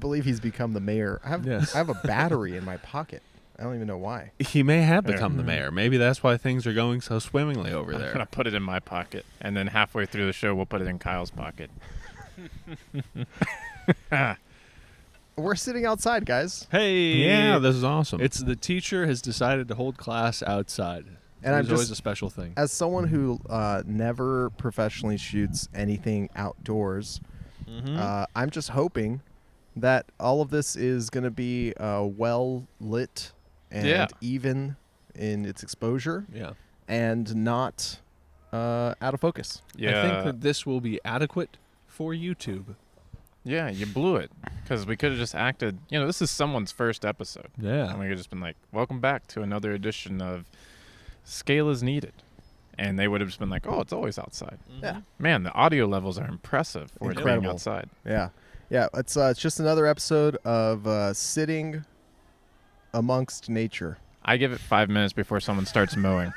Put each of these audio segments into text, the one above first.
believe he's become the mayor. I have a battery in my pocket. I don't even know why. He may have become the mayor. Maybe that's why things are going so swimmingly over there. I'm going to put it in my pocket, and then halfway through the show, we'll put it in Kyle's pocket. We're sitting outside, guys. Hey. Yeah, this is awesome. It's the teacher has decided to hold class outside. And it's always a special thing. As someone who never professionally shoots anything outdoors, I'm just hoping that all of this is going to be well lit and even in its exposure and not out of focus. Yeah. I think that this will be adequate for YouTube. Yeah, you blew it because we could have just acted. This is someone's first episode. Yeah. And we could have just been like, welcome back to another edition of Scale is Needed. And they would have just been like, oh, it's always outside. Yeah. Man, the audio levels are impressive for it being outside. Yeah. Yeah. It's just another episode of sitting amongst nature. I give it 5 minutes before someone starts mowing.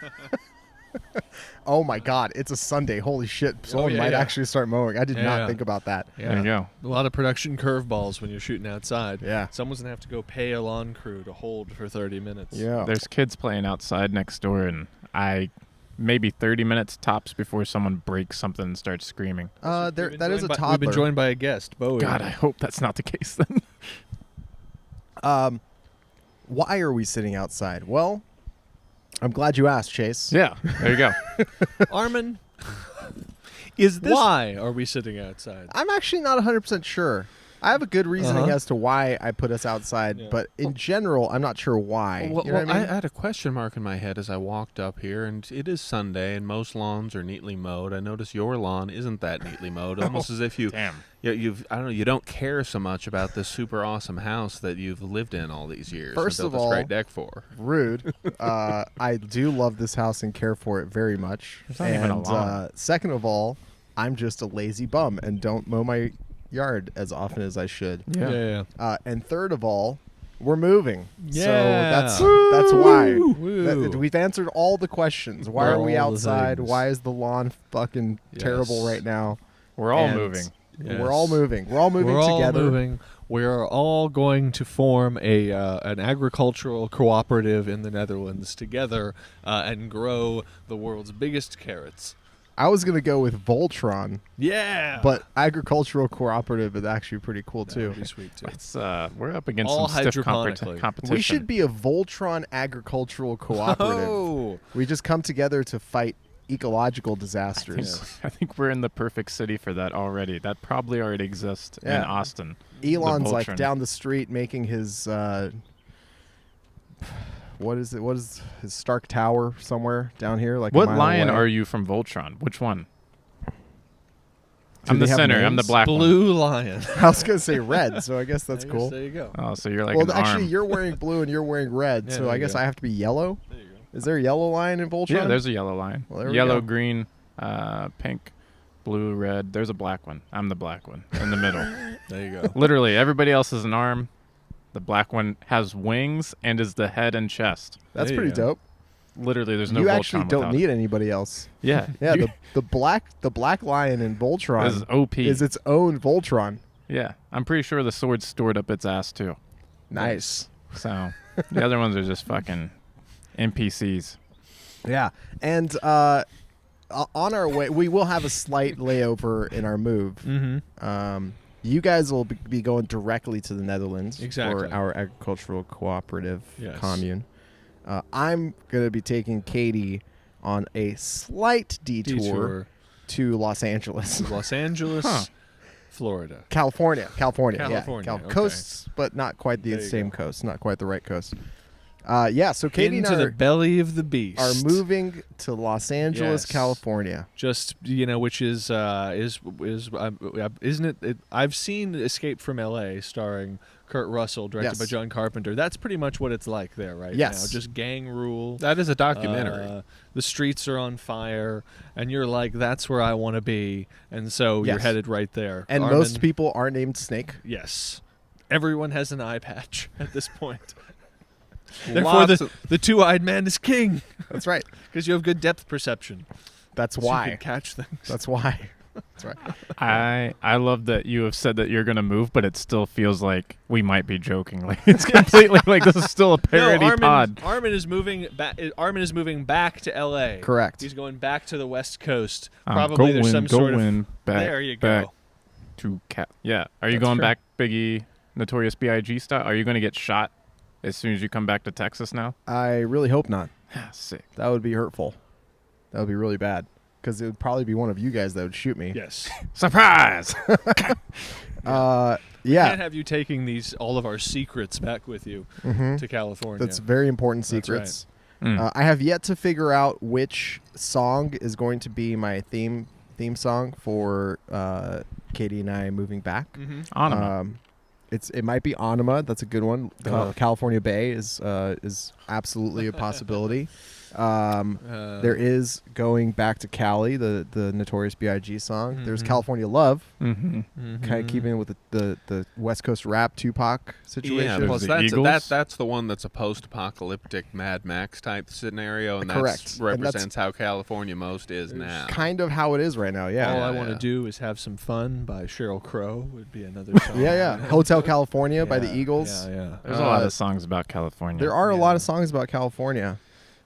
Oh my God, it's a Sunday. Holy shit. Someone might actually start mowing. I did not think about that. Yeah. There you go. A lot of production curveballs when you're shooting outside. Yeah. Someone's going to have to go pay a lawn crew to hold for 30 minutes. Yeah. There's kids playing outside next door, and maybe 30 minutes tops before someone breaks something and starts screaming. That is a toddler. We've been joined by a guest, Bowie. God, I hope that's not the case then. Why are we sitting outside? Well, I'm glad you asked, Chase. Yeah, there you go. Armen, Is this why are we sitting outside? I'm actually not 100% sure. I have a good reasoning as to why I put us outside, but in general, I'm not sure why. Well, you know what I mean? I had a question mark in my head as I walked up here, and it is Sunday, and most lawns are neatly mowed. I notice your lawn isn't that neatly mowed, almost as if you don't care so much about this super awesome house that you've lived in all these years. First and of built all, this great deck for. Rude. I do love this house and care for it very much. There's not even a lawn. Second of all, I'm just a lazy bum and don't mow my yard as often as I should. Yeah. And third of all, we're moving. Yeah. So that's why. Woo. We've answered all the questions. Why are we All the outside? things. Why is the lawn fucking terrible right now? We're all And moving. Yes. We're all moving. We're all moving We're together. all moving. We're all going to form an agricultural cooperative in the Netherlands together and grow the world's biggest carrots. I was going to go with Voltron, Yeah. but agricultural cooperative is actually pretty cool too. That'd be sweet too. It's we're up against All some stiff hydroponically. competition. We should be a Voltron agricultural cooperative. Oh. We just come together to fight ecological disasters. I think we're in the perfect city for that already. That probably already exists in Yeah. Austin. Elon's The like Voltron. down the street making his what is it? What is his Stark Tower somewhere down here? Like What a mile lion away? are you from Voltron? Which one? Do I'm the they have center. I'm the names? black one. Blue lion. I was gonna say red, so I guess that's cool. There you go. Oh, so you're like Well, an actually, arm. you're wearing blue and you're wearing red, Yeah, so there I you guess go. I have to be yellow. There you go. Is there a yellow lion in Voltron? Yeah, there's a yellow lion. Well, there we Yellow, go. green, pink, blue, red. There's a black one. I'm the black one in the middle. There you go. Literally, everybody else is an arm. The black one has wings and is the head and chest. That's There you pretty go. dope. Literally, there's no You Voltron actually don't without need it. anybody else. Yeah. Yeah, You- the black lion in Voltron is OP. is its own Voltron. Yeah. I'm pretty sure the sword's stored up its ass, too. Nice. So, the other ones are just fucking NPCs. Yeah, and on our way, we will have a slight layover in our move. Mm-hmm. You guys will be going directly to the Netherlands Exactly. for our agricultural cooperative Yes. commune. I'm going to be taking Katie on a slight detour to Los Angeles. Los Angeles, Huh. California. Yeah. California, okay. Coasts, but not quite the There you same go. coast, not quite the right coast. So Katie Into and I the belly of the beast. are moving to Los Angeles, Yes. California. Just which is isn't it? I've seen Escape from L.A. starring Kurt Russell, directed Yes. by John Carpenter. That's pretty much what it's like there right Yes. now. Just gang rule. That is a documentary. The streets are on fire, and you're like, that's where I want to be, and so you're Yes. headed right there. And Armen, most people are named Snake. yes, everyone has an eye patch at this point. Therefore, Lots the two-eyed man is king That's right. because you have good depth perception. That's So you why. can catch things. That's why. That's right. I love that you have said that you're gonna move, but it still feels like we might be joking. Like it's completely like this is still a parody pod. Armen is moving back. Armen is moving back to L.A. Correct. He's going back to the West Coast. Probably there's some sort of. There you back go. to Yeah. Are you That's going true. back, Biggie, Notorious B.I.G. style? Are you going to get shot as soon as you come back to Texas now? I really hope not. Sick. That would be hurtful. That would be really bad. Because it would probably be one of you guys that would shoot me. Yes. Surprise! Yeah. Can't have you taking all of our secrets back with you Mhm. to California. That's very important That's right. secrets. Mm. I have yet to figure out which song is going to be my theme song for Katie and I moving back. Mm-hmm. Anima. It might be Anima. That's a good one. California Bay is absolutely a possibility. There is going back to Cali, the Notorious B.I.G. song. There's Mhm. California Love, Mm-hmm. kind of keeping it with the West Coast rap Tupac situation. Yeah, There's plus the Eagles. that's the one that's a post-apocalyptic Mad Max type scenario, and Correct. that And represents how California most is now. Kind of how it is right now. Yeah. All I want to do is have some fun by Sheryl Crow would be another song. Yeah. Hotel California by the Eagles. Yeah. There's a lot of songs about California. There are a lot Yeah. of songs about California.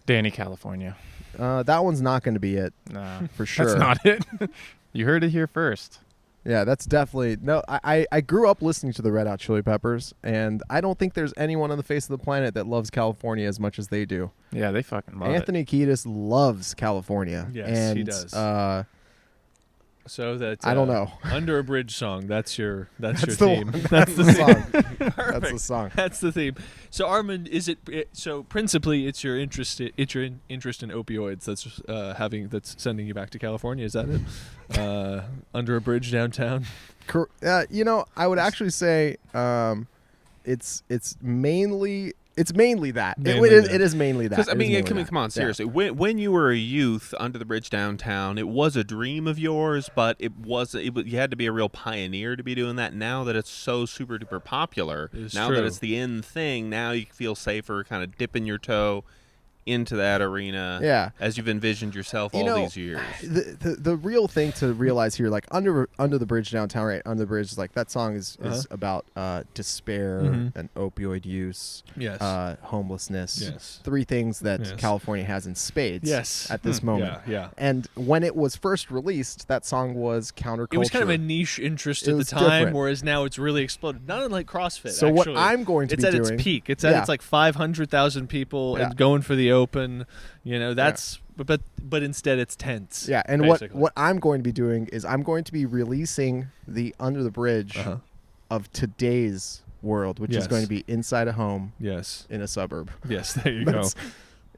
Danny California. That one's not going to be it Nah, for sure. that's not it. You heard it here first. Yeah, that's definitely no. I grew up listening to the Red Hot Chili Peppers, and I don't think there's anyone on the face of the planet that loves California as much as they do. Yeah, they fucking love Anthony Kiedis loves California. Yes, and, he does. So that I don't know. Under a Bridge song. That's your That's your the theme. one. That's the song. That's the song. That's the theme. So Armen, is it so principally it's your interest in opioids that's sending you back to California? Is that it? Under a bridge downtown. I would actually say it's mainly that. It is mainly that. Because I It is mean, mainly come that. on, Yeah. seriously. When you were a youth, Under the Bridge Downtown, it was a dream of yours, but you had to be a real pioneer to be doing that. Now that it's so super duper popular, It's now true. that it's the in thing, now you feel safer, kind of dipping your toe into that arena. Yeah. As you've envisioned yourself You all know, these years. The real thing to realize here, like under the bridge downtown, right? Under the bridge, like that song is about despair and opioid use, Yes. homelessness. Yes. Three things that Yes. California has in spades. Yes. At this moment. Yeah. And when it was first released, that song was counterculture. It was kind of a niche interest It at the was time, different. whereas now it's really exploded. Not unlike CrossFit. So what actually. I'm going to it's be at doing, its peak. It's at Yeah. its like 500,000 people Yeah. and going for the open. You know, that's but instead it's tense. Yeah, and basically. what I'm going to be doing is I'm going to be releasing the Under the Bridge of today's world, which is Yes. going to be inside a home Yes. in a suburb. Yes. There you go. That's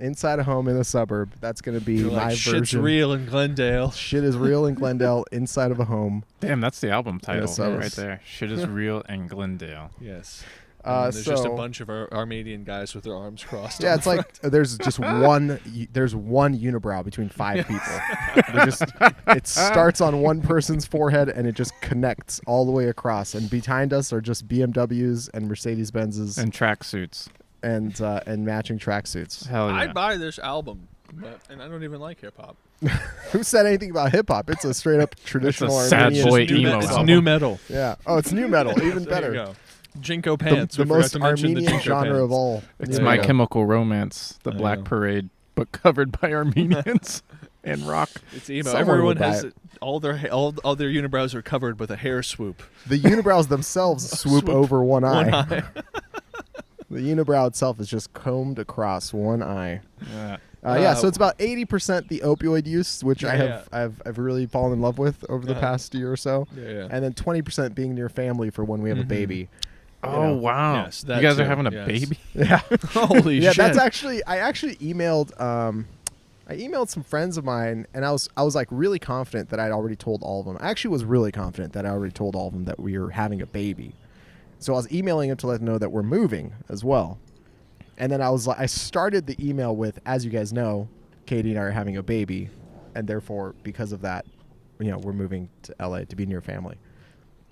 inside a home in a suburb. That's going to be You're my like, version. shit's real in Glendale. Shit is real in Glendale, inside of a home. Damn, that's the album title suburbs. right there. Shit is real in Glendale. Yes. And there's just a So- bunch of Armenian guys with their arms crossed. Yeah, on it's the like there's just one unibrow between five people. It starts on one person's forehead and it just connects all the way across. And behind us are just BMWs and Mercedes Benzes And tracksuits. and matching tracksuits. Hell yeah. I'd buy this album, and I don't even like hip hop. Who said anything about hip hop? It's a straight up traditional sad Armenian. boy New emo it's album. new metal. Yeah. Oh, it's new metal, even There better. you go. Jinko The, pants. the We forgot most to mention the Armenian Jinko genre pants. of all. It's Yeah. My Yeah. Chemical Romance, the I Black know. Parade, but covered by Armenians and rock. It's emo. Someone Everyone would buy has it. all their unibrows are covered with a hair swoop. The unibrows themselves swoop over one eye. One eye. The unibrow itself is just combed across one eye. Yeah. So it's about 80% the opioid use, which Yeah, I've really fallen in love with over the past year or so, Yeah. and then 20% being near family for when we have a baby. Oh, wow. Yes, you that guys are too, having a yes. baby? Yeah, Holy yeah. shit. That's actually I emailed I emailed some friends of mine, and I was like really confident that I'd already told all of them. I actually was really confident that I already told all of them that we were having a baby. So I was emailing them to let them know that we're moving as well. And then I started the email with, as you guys know, Katie and I are having a baby, and therefore because of that, we're moving to LA to be near family.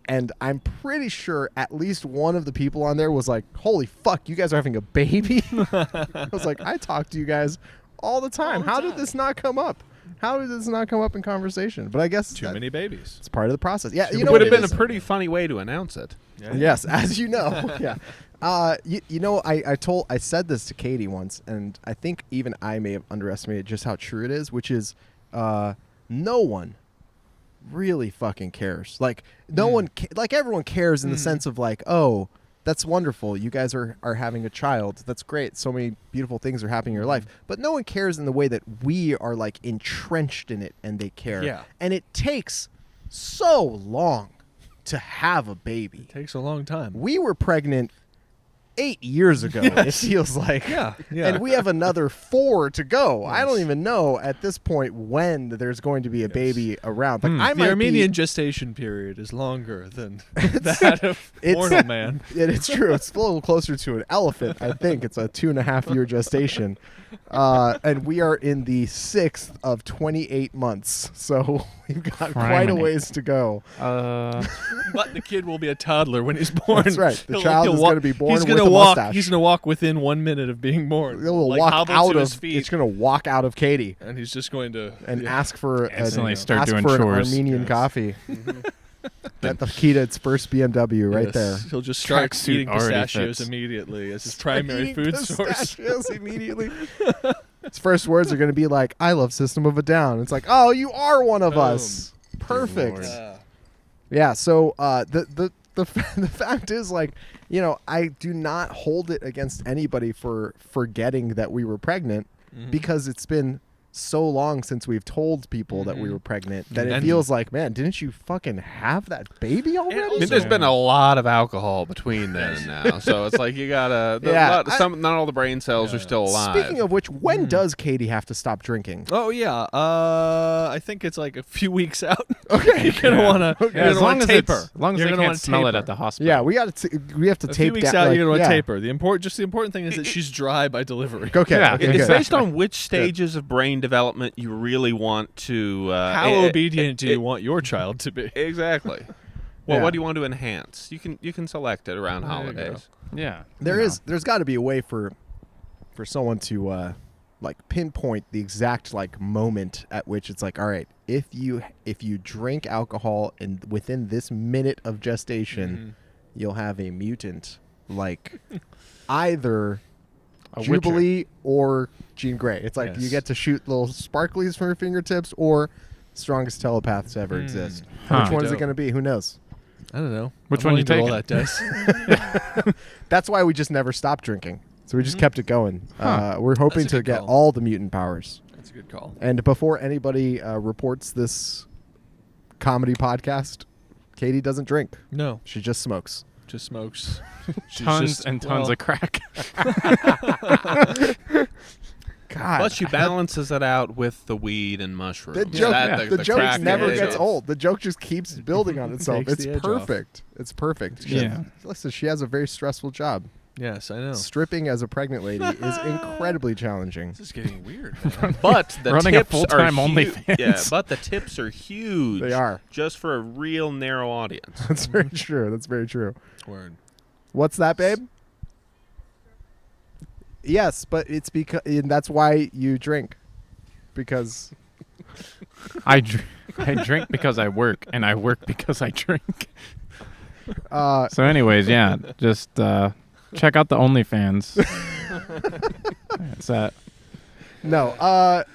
And I'm pretty sure at least one of the people on there was like, "Holy fuck, you guys are having a baby?" I was like, "I talk to you guys all the time. How did this not come up?" How did this not come up in conversation? But I guess Too many babies. it's part of the process. Yeah, It you know would what have been it is? a pretty funny way to announce it. Yeah. Yes, as you know. Yeah. You know, I said this to Katie once, and I think even I may have underestimated just how true it is, which is no one really fucking cares. Like no one like everyone cares in the sense of like, oh, that's wonderful. You guys are having a child. That's great. So many beautiful things are happening in your life. But no one cares in the way that we are like entrenched in it and they care. Yeah. And it takes so long to have a baby. Takes a long time. We were pregnant 8 years ago, it feels like. Yeah. And we have another 4 to go. I don't even know at this point when there's going to be a baby around. Like I the might Armenian gestation period is longer than that of mortal man. It's true. It's a little closer to an elephant. I think it's a 2.5 year gestation. And we are in the 6th of 28 months. So we've got quite a ways to go. But the kid will be a toddler when he's born. That's right. The child is going to be born with a mustache. He's going to walk within 1 minute of being born. He'll like walk hobble out to of. his feet. It's going to walk out of Katie And he's just going to ask for Instantly start ask doing for chores. an Armenian coffee. At the key to its first BMW right there. He'll just start Tracksuit eating already pistachios fits. immediately as his primary food source. Pistachios immediately. His first words are going to be like, "I love System of a Down." It's like, "Oh, you are one of us." Perfect. Yeah. So the fact is, like, you know, I do not hold it against anybody for forgetting that we were pregnant because it's been so long since we've told people that we were pregnant that it feels like, man, didn't you fucking have that baby already? I mean, there's been a lot of alcohol between then and now, so it's like you gotta. Not all the brain cells are still alive. Speaking of which, when does Katie have to stop drinking? Oh yeah, I think it's like a few weeks out. Okay, You're gonna want to. as long as taper. as long as You're they gonna can't wanna smell it taper. at the hospital. Yeah, we have to A tape few weeks down. out, like, you're gonna want yeah. to taper. The important thing is that she's dry by delivery. Okay, Yeah, okay, It's good. based on which stages of brain development you really want to. How obedient do you want your child to be? Exactly. Well, Yeah. what do you want to enhance? You can select it around There you holidays. Yeah. There's got to be a way for someone to like pinpoint the exact like moment at which it's like, all right, if you drink alcohol and within this minute of gestation, you'll have a mutant like either Jubilee or Jean Grey. It's like you get to shoot little sparklies from your fingertips or strongest telepaths to ever exist. Huh. Which one is it Dope. going to be? Who knows? I don't know. Which I'm one you willing to roll taking? that dice. That's why we just never stopped drinking. So we just kept it going. Huh. We're hoping That's a to good get call. all the mutant powers. That's a good call. And before anybody reports this comedy podcast, Katie doesn't drink. No, She just smokes. just smokes. She's Tons just, and tons well, of crack. God. But she balances it out with the weed and mushrooms. The joke, the joke crack never is gets off. old. The joke just keeps building on itself. Takes It's the edge off. perfect. It's perfect. Yeah. Listen, she has a very stressful job. Yes, I know. Stripping as a pregnant lady is incredibly challenging. This is getting weird. Man. But the Running a tips full-time are huge. OnlyFans. Yeah, but the tips are huge. They are. Just for a real narrow audience. That's very true. That's very true. Word. What's that, babe? Yes, but it's because that's why you drink. Because I drink because I work, and I work because I drink. So, anyways, yeah, just check out the OnlyFans. It's at no,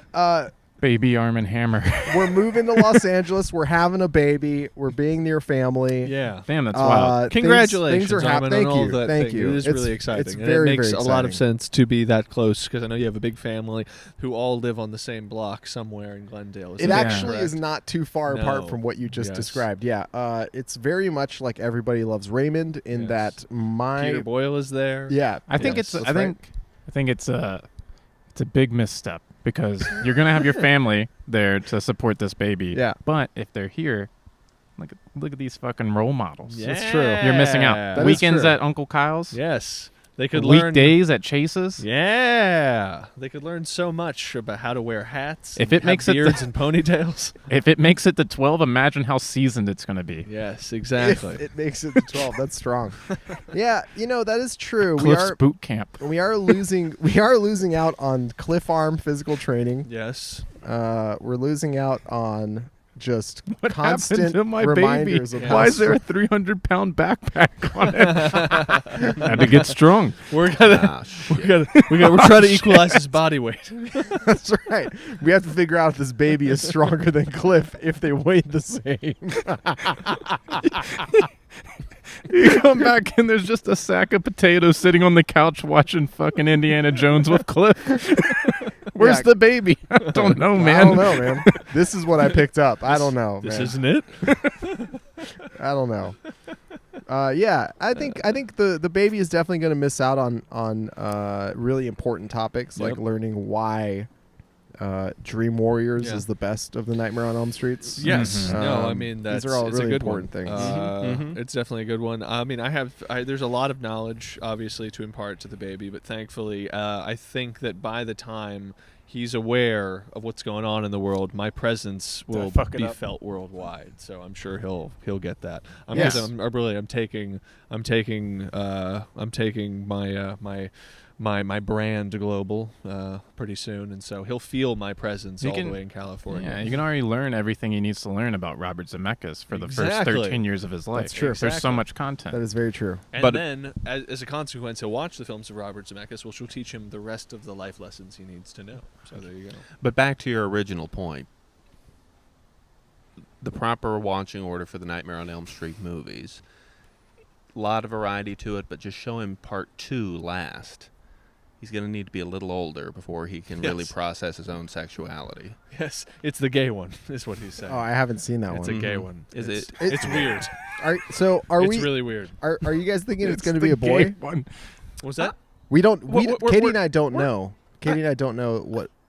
Baby Armen Hammer. we're moving to Los Angeles. We're having a baby. We're being near family. Yeah. Damn, that's wild. Congratulations, Things are Armen, happening. on Thank all you. that Thank thing. you. It is really exciting. It's and very, it makes very a lot of exciting. sense to be that close because I know you have a big family who all live on the same block somewhere in Glendale. It Yeah. actually is not too far apart No. from what you just Yes. described. Yeah, it's very much like Everybody Loves Raymond in Yes. that Peter Boyle is there. yeah. I think yes, it's. that's I think it's a big misstep because you're gonna have your family there to support this baby. Yeah. But if they're here, look at these fucking role models. Yeah. That's true. You're missing out. That is Weekends true. at Uncle Kyle's. Yes. They could learn. Weekdays at Chase's. Yeah. They could learn so much about how to wear hats. If and it have makes it beards and ponytails. If it makes it to 12, imagine how seasoned it's gonna be. Yes, If exactly. it makes it to 12. That's strong. Yeah, that is true. Cliff's boot camp. We are losing out on Cliff Arm physical training. Yes. We're losing out on just What constant happened to my reminders baby? of Why how is there a 300-pound backpack on it? Had to get strong. We're gonna, we're trying to equalize his body weight. That's right. We have to figure out if this baby is stronger than Cliff if they weigh the same. You come back and there's just a sack of potatoes sitting on the couch watching fucking Indiana Jones with Cliff. Where's Yeah. the baby? I don't know, man. I don't know, man. This is what I picked up. I don't know, This man. isn't it? I don't know. Yeah, I think the baby is definitely going to miss out on really important topics like Yep. learning why Dream Warriors Yeah. is the best of the Nightmare on Elm Streets. Yes. Mhm. No, I mean These that's are all it's really a good important one. things. Mhm. It's definitely a good one. I mean, there's a lot of knowledge obviously to impart to the baby, but thankfully, I think that by the time he's aware of what's going on in the world, my presence will fuck it be up. felt worldwide. So I'm sure he'll get that. Yes. I'm taking my brand global pretty soon, and so he'll feel my presence all the way in California. Yeah, you can already learn everything he needs to learn about Robert Zemeckis for the first Exactly. 13 years of his life. That's true. There's so Exactly. much content. That is very true. And But- then, as a consequence, he'll watch the films of Robert Zemeckis, which will teach him the rest of the life lessons he needs to know. So there you go. But back to your original point. The proper watching order for the Nightmare on Elm Street movies. A lot of variety to it, but just show him part 2 last. He's going to need to be a little older before he can really Yes. process his own sexuality. Yes, it's the gay one, is what he's saying. Oh, I haven't seen that it's one. a gay Mhm. one. Is it's, it- It's weird. Are It's we really weird. are you guys thinking it's going to the be a boy? gay one. Was that? We don't. Katie We're- and I don't know. Katie and I don't know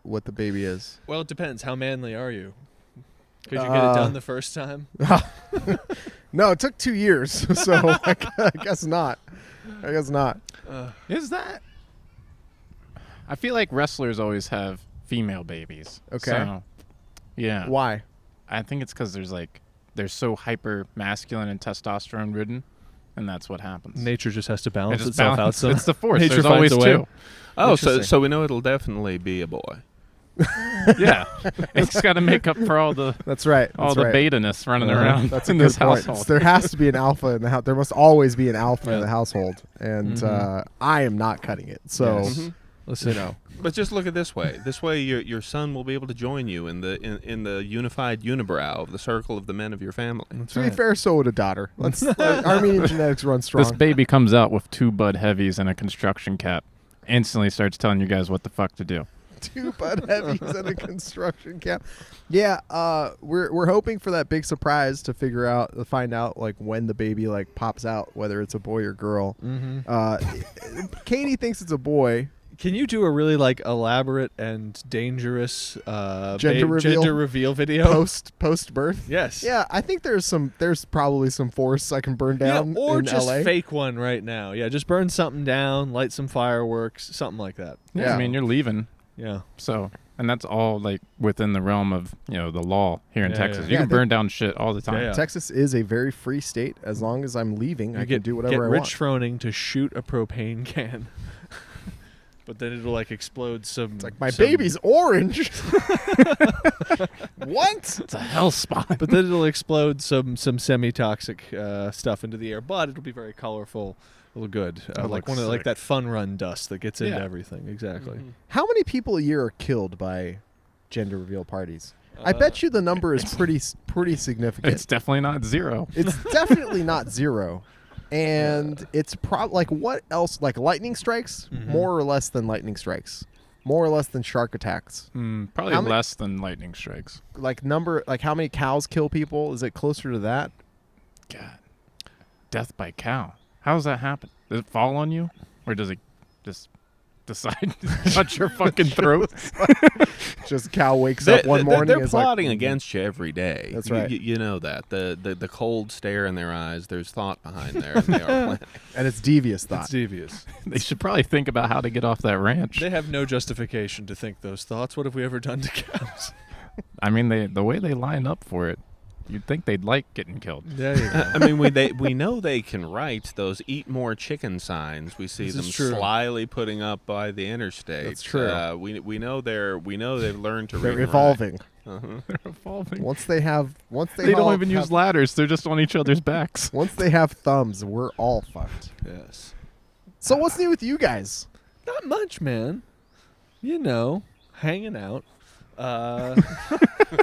what the baby is. Well, it depends. How manly are you? Could you get it done the first time? No, it took 2 years, so I guess not. I guess not. Is that? I feel like wrestlers always have female babies. Okay. So, yeah. Why? I think it's because they're so hyper masculine and testosterone ridden, and that's what happens. Nature just has to It balance just itself out. balance- It's the force. Nature There's finds always a way. two. Oh, so Interesting. we know it'll definitely be a boy. Yeah. It's got to make up for all the That's right. all That's the right. beta-ness running around That's a in good this point. household. There has to be an alpha in the house. There must always be an alpha in Yeah. the household, and Mhm. I am not cutting it. So Yes. Mhm. Listen, you know, But just look at it this way. This way, your son will be able to join you in the unified unibrow of the circle of the men of your family. that's to be right. fair, so would a daughter. Let's Armenian genetics run strong. This baby comes out with 2 Bud Heavies and a construction cap. Instantly starts telling you guys what the fuck to do. 2 Bud Heavies and a construction camp. Yeah, we're hoping for that big surprise to find out like when the baby like pops out, whether it's a boy or girl. Mm-hmm. Katie thinks it's a boy. Can you do a really like elaborate and dangerous Gender reveal video? Post birth. Yes. Yeah, I think there's probably some forests I can burn down or in just LA. fake one right now. Yeah, just burn something down, light some fireworks, something like that. Yeah. I mean, you're leaving. Yeah. So, and that's all like within the realm of, the law here in Yeah, Texas. yeah. You Yeah, can burn down shit all the time. Yeah. Texas is a very free state. As long as I'm leaving, I can do whatever get I Rich want. Froning to shoot a propane can. But then it'll like explode some. It's like my some- baby's orange. What? It's a hell spot. But then it'll explode some semi-toxic stuff into the air. But it'll be very colorful, little good, It'll like look one of like sick. that fun run dust that gets into Yeah. everything. Exactly. How many people a year are killed by gender reveal parties? I bet you the number is pretty significant. It's definitely not 0. It's definitely not 0. And it's like what else? Like lightning strikes, Mhm. more or less than lightning strikes, more or less than shark attacks. Probably How many- less than lightning strikes. Like how many cows kill people? Is it closer to that? God. Death by cow. How does that happen? Does it fall on you? Or does it just decide to cut your fucking throat? Just cow wakes up one morning. They're and is like, plotting against you every day. That's right. You know that the cold stare in their eyes. There's thought behind there. And they are planning. and it's devious It's thought. devious. They should probably think about how to get off that ranch. They have no justification to think those thoughts. What have we ever done to cows? I mean, the way they line up for it, You'd think they'd like getting killed. There you go. I mean, we know they can write those "Eat More Chicken" signs. We see them slyly putting up by the interstate. That's true. We know they've learned to read. They're evolving. They're evolving. Once they don't even use ladders. They're just on each other's backs. Once they have thumbs, we're all fucked. Yes. So what's new with you guys? Not much, man. You know, hanging out.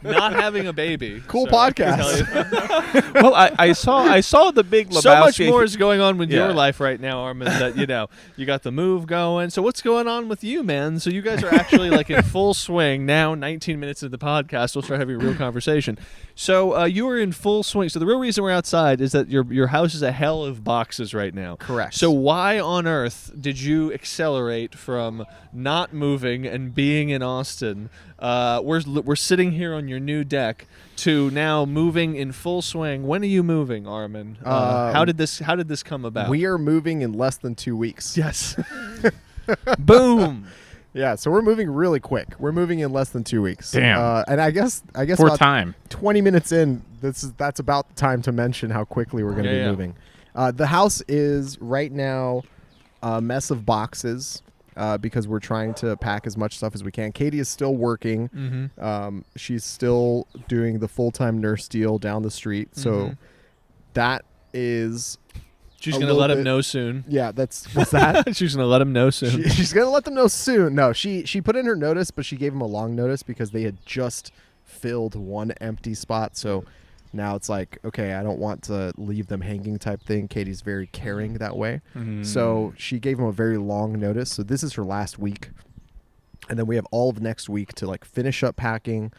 Not having a baby. Cool podcast. Well, I saw the Big Lebowski. So much more is going on with your life right now, Armen, that you got the move going. So what's going on with you, man? So you guys are actually like in full swing now. 19 minutes of the podcast, we'll start having a real conversation. So you are in full swing. So the real reason we're outside is that your house is a hell of boxes right now. Correct. So why on earth did you accelerate from not moving and being in Austin? We're sitting here on your new deck to now moving in full swing. When are you moving, Armen? How did this come about? We are moving in less than 2 weeks. Yes. Boom. Yeah, so we're moving really quick. We're moving in less than 2 weeks. Damn. And I guess for about time. 20 minutes in, that's about the time to mention how quickly we're going to be moving. The house is right now a mess of boxes. Because we're trying to pack as much stuff as we can. Katie is still working. Mm-hmm. She's still doing the full-time nurse deal down the street. So that is... She's going to let him know soon. Yeah, what's that? She's going to let him know soon. She's going to let them know soon. No, she put in her notice, but she gave him a long notice because they had just filled one empty spot. So now it's like, okay, I don't want to leave them hanging type thing. Katie's very caring that way. Mm-hmm. So she gave him a very long notice. So this is her last week. And then we have all of next week to like finish up packing,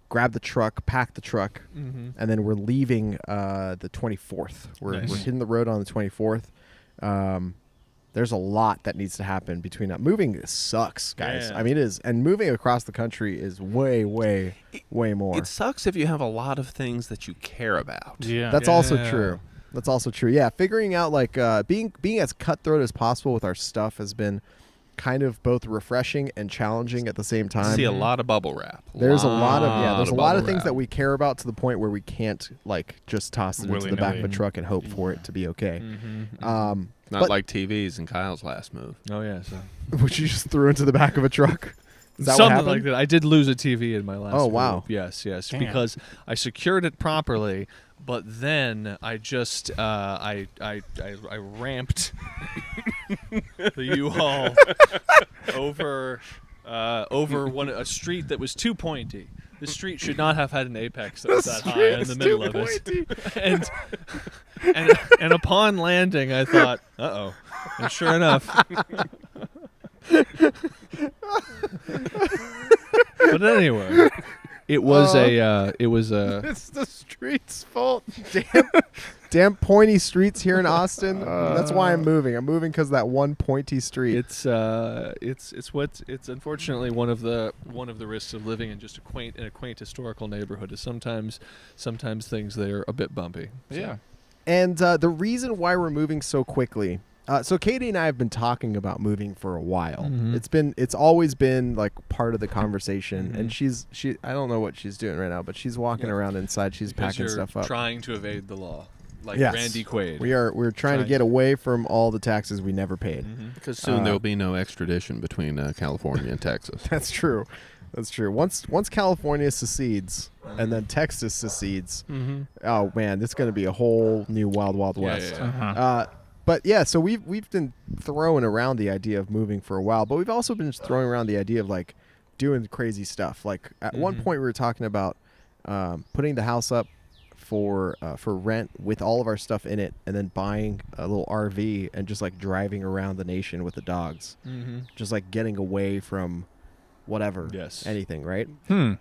grab the truck, pack the truck, and then we're leaving the 24th. We're hitting the road on the 24th. There's a lot that needs to happen between that. Moving sucks, guys. Yeah. I mean, it is. And moving across the country is way, way, way more. It sucks if you have a lot of things that you care about. Yeah. That's also true. That's also true. Yeah, figuring out like being as cutthroat as possible with our stuff has been kind of both refreshing and challenging at the same time. See a lot of bubble wrap. There's a lot of things wrap. that we care about to the point where we can't like just toss it into the back of a truck and hope for it to be okay. Not like TVs and Kyle's last move. Oh yeah, so which you just threw into the back of a truck. Is that what something happened? like that. I did lose a TV in my last. Oh, move. wow. Yes, Damn. because I secured it properly, but then I just I ramped the U-Haul over a street that was too pointy. The street should not have had an apex that was that high in the middle of it. And upon landing, I thought, uh-oh. And sure enough. But anyway, it was It's the street's fault. Damn pointy streets here in Austin. That's why I'm moving. I'm moving because that one pointy street. It's unfortunately one of the risks of living in just a quaint historical neighborhood is sometimes things they're a bit bumpy. So. Yeah. And the reason why we're moving so quickly. So Katie and I have been talking about moving for a while. It's always been like part of the conversation. And she I don't know what she's doing right now, but she's walking around inside. She's because packing you're stuff up. trying to evade the law, like Yes. Randy Quaid. We're trying to get away from all the taxes we never paid. Because soon there will be no extradition between California and Texas. That's true. That's true. Once California secedes and then Texas secedes, oh man, it's going to be a whole new wild west. Uh-huh. But yeah, so we've been throwing around the idea of moving for a while, but we've also been throwing around the idea of like doing crazy stuff. Like at one point we were talking about putting the house up for rent with all of our stuff in it, and then buying a little RV and just like driving around the nation with the dogs, just like getting away from whatever, anything, right?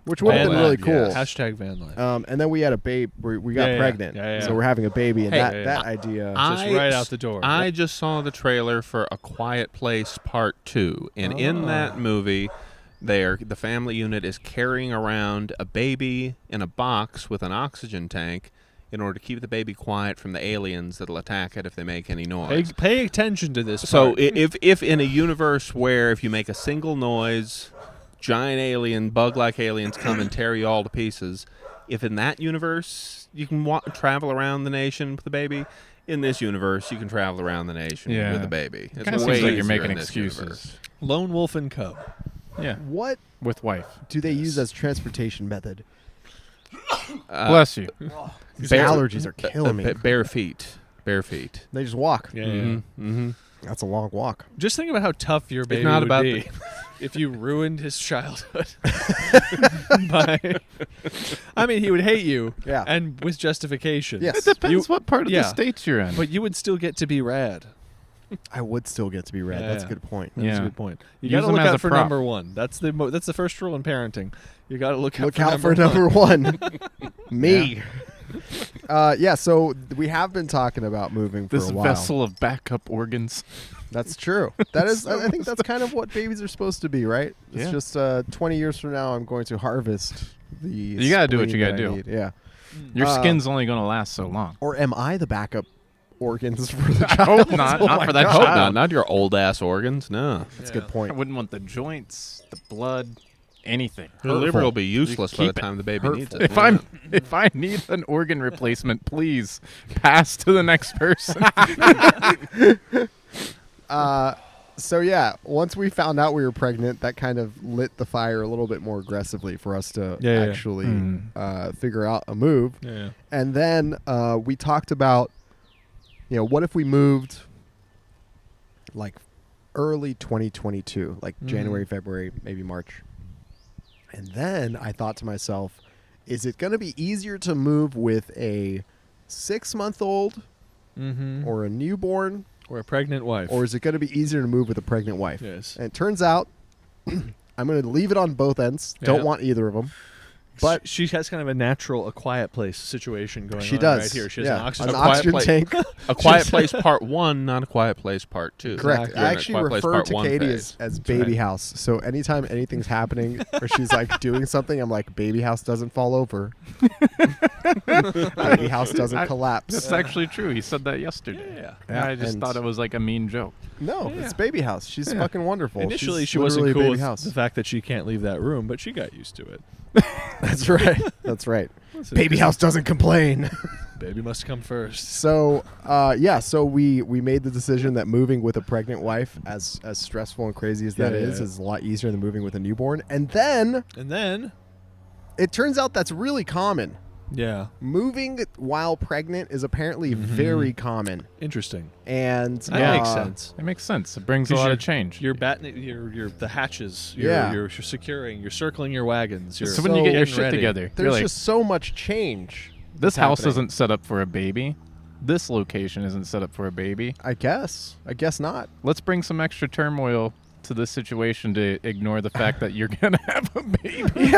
Which would have been really cool. Hashtag van life. And then we had a babe. We got pregnant, so we're having a baby, and that idea just right out the door. I just saw the trailer for A Quiet Place Part 2, and in that movie, the family unit is carrying around a baby in a box with an oxygen tank in order to keep the baby quiet from the aliens that'll attack it if they make any noise. Pay attention to this. So part. if in a universe where if you make a single noise, giant alien, bug-like aliens come and tear you all to pieces, if in that universe you can travel around the nation with the baby, in this universe you can travel around the nation with the baby. It's kind of way seems like you're easier making in this excuses. universe. Lone wolf and cub. Yeah, What with wife. do they use as transportation method? Bless you. These allergies are killing me. Bare feet. They just walk. Yeah. Mm-hmm. That's a long walk. Just think about how tough your baby not would about be if you ruined his childhood. I mean, he would hate you, and with justification. Yes. It depends what part of the states you're in. But you would still get to be rad. I would still get to be red. That's a good point. That's a good point. You Use got to them look as out a for prop. number one. That's the first rule in parenting. You got to look out for number one. Me. So we have been talking about moving for this a while. vessel of backup organs. That's true. That is. I think that's kind of what babies are supposed to be, right? It's just 20 years from now, I'm going to harvest the. You got to do what you got to do. Yeah. Your skin's only going to last so long. Or am I the backup organs for the I child? hope not. Not for that I hope child. not your old ass organs. No. That's a good point. I wouldn't want the joints, the blood, anything. Your liver will be useless by the keep it time the baby needs it. If I need an organ replacement, please pass to the next person. Once we found out we were pregnant, that kind of lit the fire a little bit more aggressively for us to actually figure out a move. Yeah. And then we talked about, what if we moved like early 2022, like January, February, maybe March. And then I thought to myself, is it going to be easier to move with a 6-month-old or a newborn? Or a pregnant wife. Or is it going to be easier to move with a pregnant wife? Yes. And it turns out I'm going to leave it on both ends. Yeah. Don't want either of them. But she has kind of a quiet place situation going she on does. right here. She has an oxygen tank. A Quiet Place Part 1, not A Quiet Place Part 2. Correct. Exactly. I actually refer to Katie as baby house. So anytime anything's happening or she's like doing something, I'm like, baby house doesn't fall over. Baby house doesn't collapse. That's actually true. He said that yesterday. Yeah. I just thought it was like a mean joke. No, it's baby house. She's fucking wonderful. Initially, She's she wasn't literally cool baby with house. the fact that she can't leave that room, but she got used to it. That's right. That's right. Baby house doesn't complain. Baby must come first. So, so we made the decision that moving with a pregnant wife, as stressful and crazy as that is a lot easier than moving with a newborn. And then it turns out that's really common. Yeah. Moving while pregnant is apparently very common. Interesting. And that makes sense. It makes sense. It brings a lot of change. You're the hatches. You're securing. You're circling your wagons. So when you get your shit ready. together, there's just so much change. This house isn't set up for a baby. This location isn't set up for a baby. I guess not. Let's bring some extra turmoil to this situation to ignore the fact that you're gonna have a baby.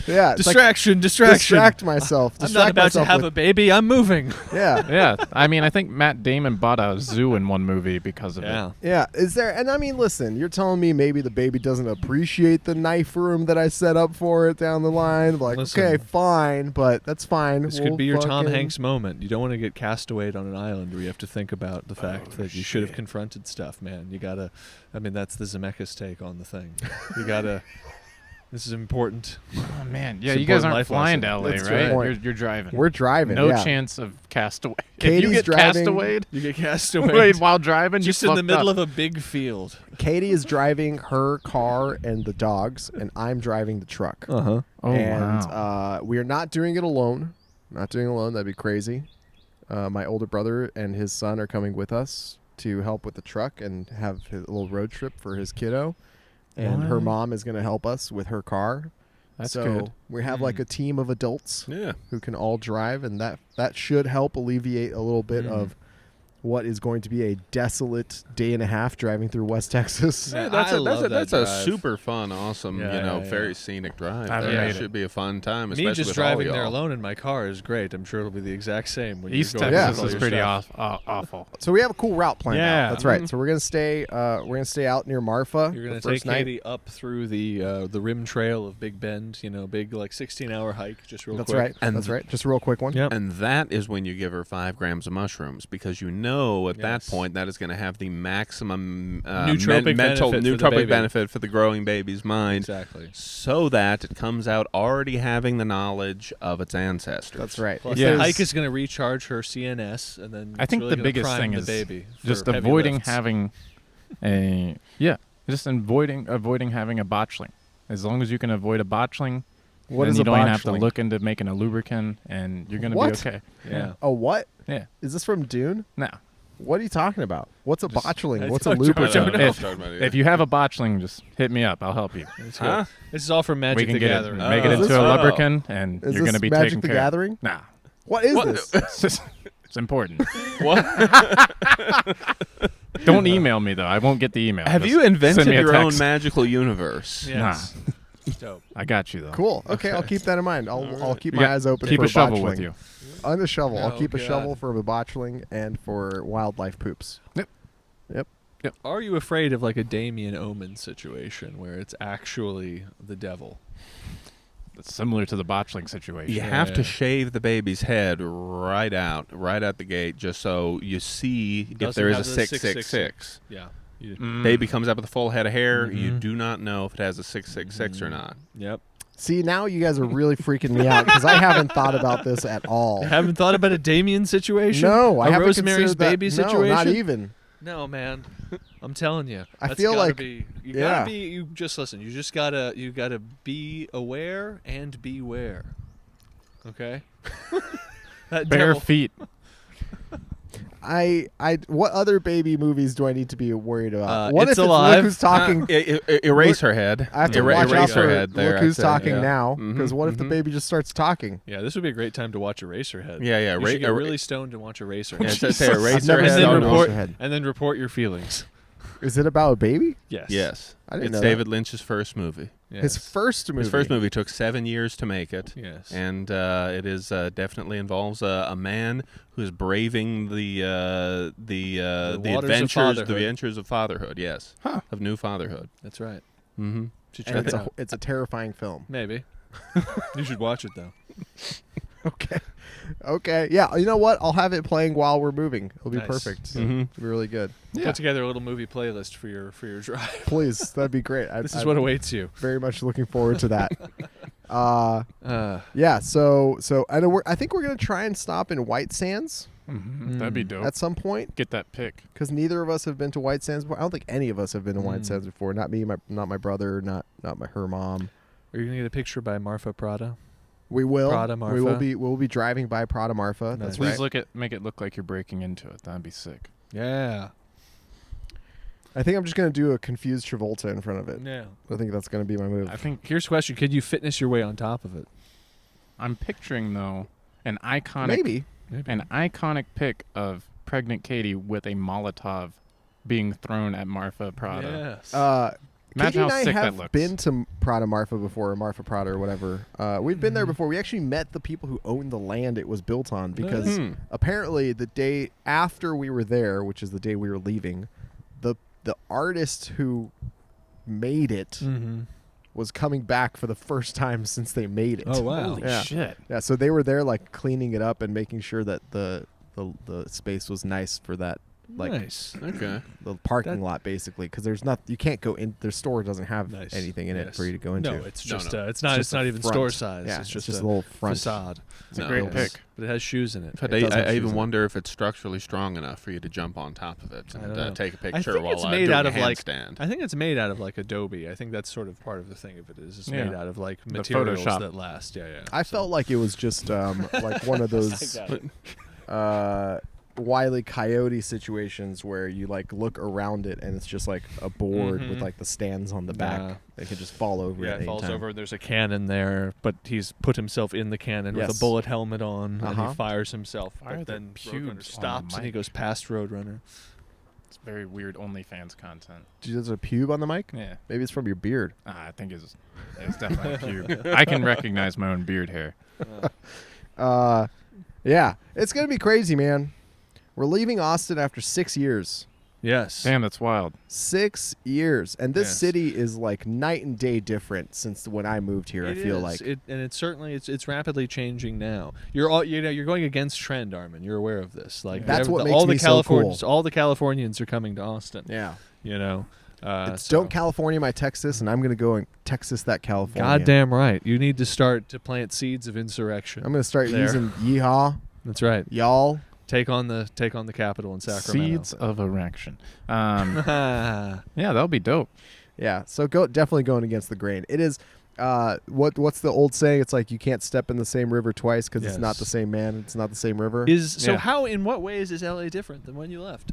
Yeah. Distraction. Distract myself. I'm not about to have a baby. I'm moving. Yeah. Yeah. I mean, I think Matt Damon bought a zoo in one movie because of it. Yeah. Is there? And I mean, listen. You're telling me maybe the baby doesn't appreciate the knife room that I set up for it down the line. Like, okay, fine, but that's fine. This could be your Tom Hanks moment. You don't want to get castawayed on an island where you have to think about the fact that you should have confronted stuff, man. You gotta. I mean, that's the Zemeckis take on the thing. You gotta. This is important. Oh man, yeah, you guys aren't flying to LA, right? You're driving. We're driving. No chance of castaway. Katie's if you get driving. castawayed, you get castawayed while driving, just in the middle of a big field. Katie is driving her car and the dogs, and I'm driving the truck. Oh wow. We are not doing it alone. Not doing it alone. That'd be crazy. My older brother and his son are coming with us to help with the truck and have a little road trip for his kiddo. And her mom is going to help us with her car. That's so good. We have like a team of adults who can all drive, and that should help alleviate a little bit of what is going to be a desolate day and a half driving through West Texas. Yeah, that's a super fun, awesome, very scenic drive. That should be a fun time. Me just with driving all there y'all. alone in my car is great. I'm sure it'll be the exact same. When East you're Texas going is pretty awful. So we have a cool route planned out. That's right. Mhm. So we're gonna stay out near Marfa. You're gonna take Katie up through the rim trail of Big Bend. Big 16-hour hike, just real quick. That's right. That's right. Just a real quick one. Yep. And that is when you give her 5 grams of mushrooms, because know at that point that is going to have the maximum nootropic benefit for the growing baby's mind. Exactly. So that it comes out already having the knowledge of its ancestors. That's right. Plus, the hike is going to recharge her CNS, and then I think really the biggest prime thing the is baby just for heavy avoiding lifts. having avoiding having a botchling. As long as you can avoid a botchling, What then is you a don't even have to botchling? look into making a lubricant, and you're going to be What? okay. Yeah. A what? Yeah. Is this from Dune? No. What are you talking about? What's a botuling? What's a don't lubricant? know. If you have a botchling, just hit me up. I'll help you. Huh? This is all from Magic We can the get Gathering. it, make it Is this- into a lubricant, and Is you're going to this be Magic taken the care Gathering? of. Nah. What is What? this? It's important. What? Don't email me, though. I won't get the email. Have Just you send invented me a your own text. magical universe? Yes. Dope. I got you, though. Cool. Okay, I'll keep that in mind. I'll keep You my got- eyes open Keep for a shovel botchling. with you. On the shovel. I'll Oh, keep a God. shovel for the botchling and for wildlife poops. Are you afraid of like a Damien Omen situation where it's actually the devil? It's similar to the botchling situation. You have to shave the baby's head right out the gate, just so you see if Doesn't there is a have the 666. Yeah. Baby comes up with a full head of hair. You Mhm. do not know if it has a 666 or not. Yep. See, now you guys are really freaking me out because I haven't thought about this at all. You haven't thought about a Damien situation? No, I a haven't Rosemary's considered that. Baby No, situation? not even. No, man. I'm telling you. I That's feel gotta like- be, you yeah. gotta be. You just listen. You just gotta be aware and beware. Okay. That Bare devil- feet. What other baby movies do I need to be worried about? What It's if Alive. It's Look Who's Talking? Erase her head. I have to watch out erase for her head there. Look Who's I'd say, Talking yeah. now, because what if the mhm. baby just starts talking? Yeah, this would be a great time to watch Eraserhead. Yeah. You should get really stoned and watch Eraserhead. Yeah, say I've erase never her seen head. then Eraserhead. report and then report your feelings. Is it about a baby? Yes. Yes. I didn't It's know David Lynch's first movie. Yes. His first movie. His first movie took 7 years to make it. Yes. And it is definitely involves a man who is braving the waters of adventures of fatherhood. Yes, Huh. of new fatherhood. That's right. Mm-hmm. Should And check it out. it's a terrifying film. Maybe. You should watch it though. Okay. Okay. Yeah. You know what? I'll have it playing while we're moving. It'll be Nice. perfect. Mhm. It'll be really good. Put together a little movie playlist for your drive. Please, that'd be great. This is what awaits you. Very much looking forward to that. Yeah. So I know I think we're gonna try and stop in White Sands That'd be dope. at some point Get that pick. because neither of us have been to White Sands before. I don't think any of us have been to White Mm. Sands before. Not me. Not my brother. Not her mom. Are you gonna get a picture by Marfa Prada? We will. Prada We will Marfa. be. We'll be driving by Prada Marfa. Nice. That's Please right. make it look like you're breaking into it. That'd be sick. Yeah. I think I'm just gonna do a confused Travolta in front of it. Yeah. I think that's gonna be my move. I think Here's a question: could you fitness your way on top of it? I'm picturing though an iconic Maybe. an iconic pic of pregnant Katie with a Molotov being thrown at Marfa Prada. Yes. Imagine Katie how and I sick that have looks. been to Prada Marfa before, or Marfa Prada or whatever. We've been there before. We actually met the people who owned the land it was built on because Hmm. apparently the day after we were there, which is the day we were leaving, the artist who made it Mm-hmm. was coming back for the first time since they made it. Oh wow. Holy Yeah. shit. Yeah, so they were there like cleaning it up and making sure that the space was nice for that, like Nice. Okay. the parking That- lot basically, because there's not, you can't go in, their store doesn't have Nice. anything in it Yes. for you to go into. No, it's No, just no. it's not just a even front. store size. Yeah, it's just a a little front. facade. It's a No, great it's- pick. But it has shoes in it. But It does have I shoes even in it. wonder if it's structurally strong enough for you to jump on top of it I and don't know. take a I picture think while it's made doing out a of like handstand. I think it's made out of like Adobe. I think that's sort of part of the thing of it is. It's made Yeah. out of like The materials Photoshop. that last. Yeah, yeah. I felt like it was just like one of those Wile E. Coyote situations where you like look around it and it's just like a board with Mhm. like the stands on the back. Nah. They could just fall over. Yeah, at it any falls time. over. There's a cannon there, but he's put himself in the cannon with Yes. a bullet helmet on, and Uh-huh. he fires himself. Why are But there then pubes Roadrunner on the stops and he mic? goes past Roadrunner. It's very weird OnlyFans content. There's a pube on the mic. Yeah. Maybe it's from your beard. I think it's definitely a pube. I can recognize my own beard hair. Yeah, it's gonna be crazy, man. We're leaving Austin after 6 years. Yes. Damn, that's wild. 6 years. And this Yes. city is like night and day different since when I moved here. I feel like and it's certainly it's rapidly changing now. You're going against trend, Armen. You're aware of this. Like That's what makes all the me so cool. Californians, all the Californians are coming to Austin. Yeah. You know. It's don't California my Texas, and I'm going to go and Texas that California. Goddamn right. You need to start to plant seeds of insurrection. I'm going to start there. using yeehaw, That's right. y'all. Take on the capital in Sacramento. Seeds of erection. Yeah, that'll be dope. Yeah, so definitely going against the grain. It is what's the old saying? It's like you can't step in the same river twice because it's not the same man. It's not the same river. How in what ways is LA different than when you left?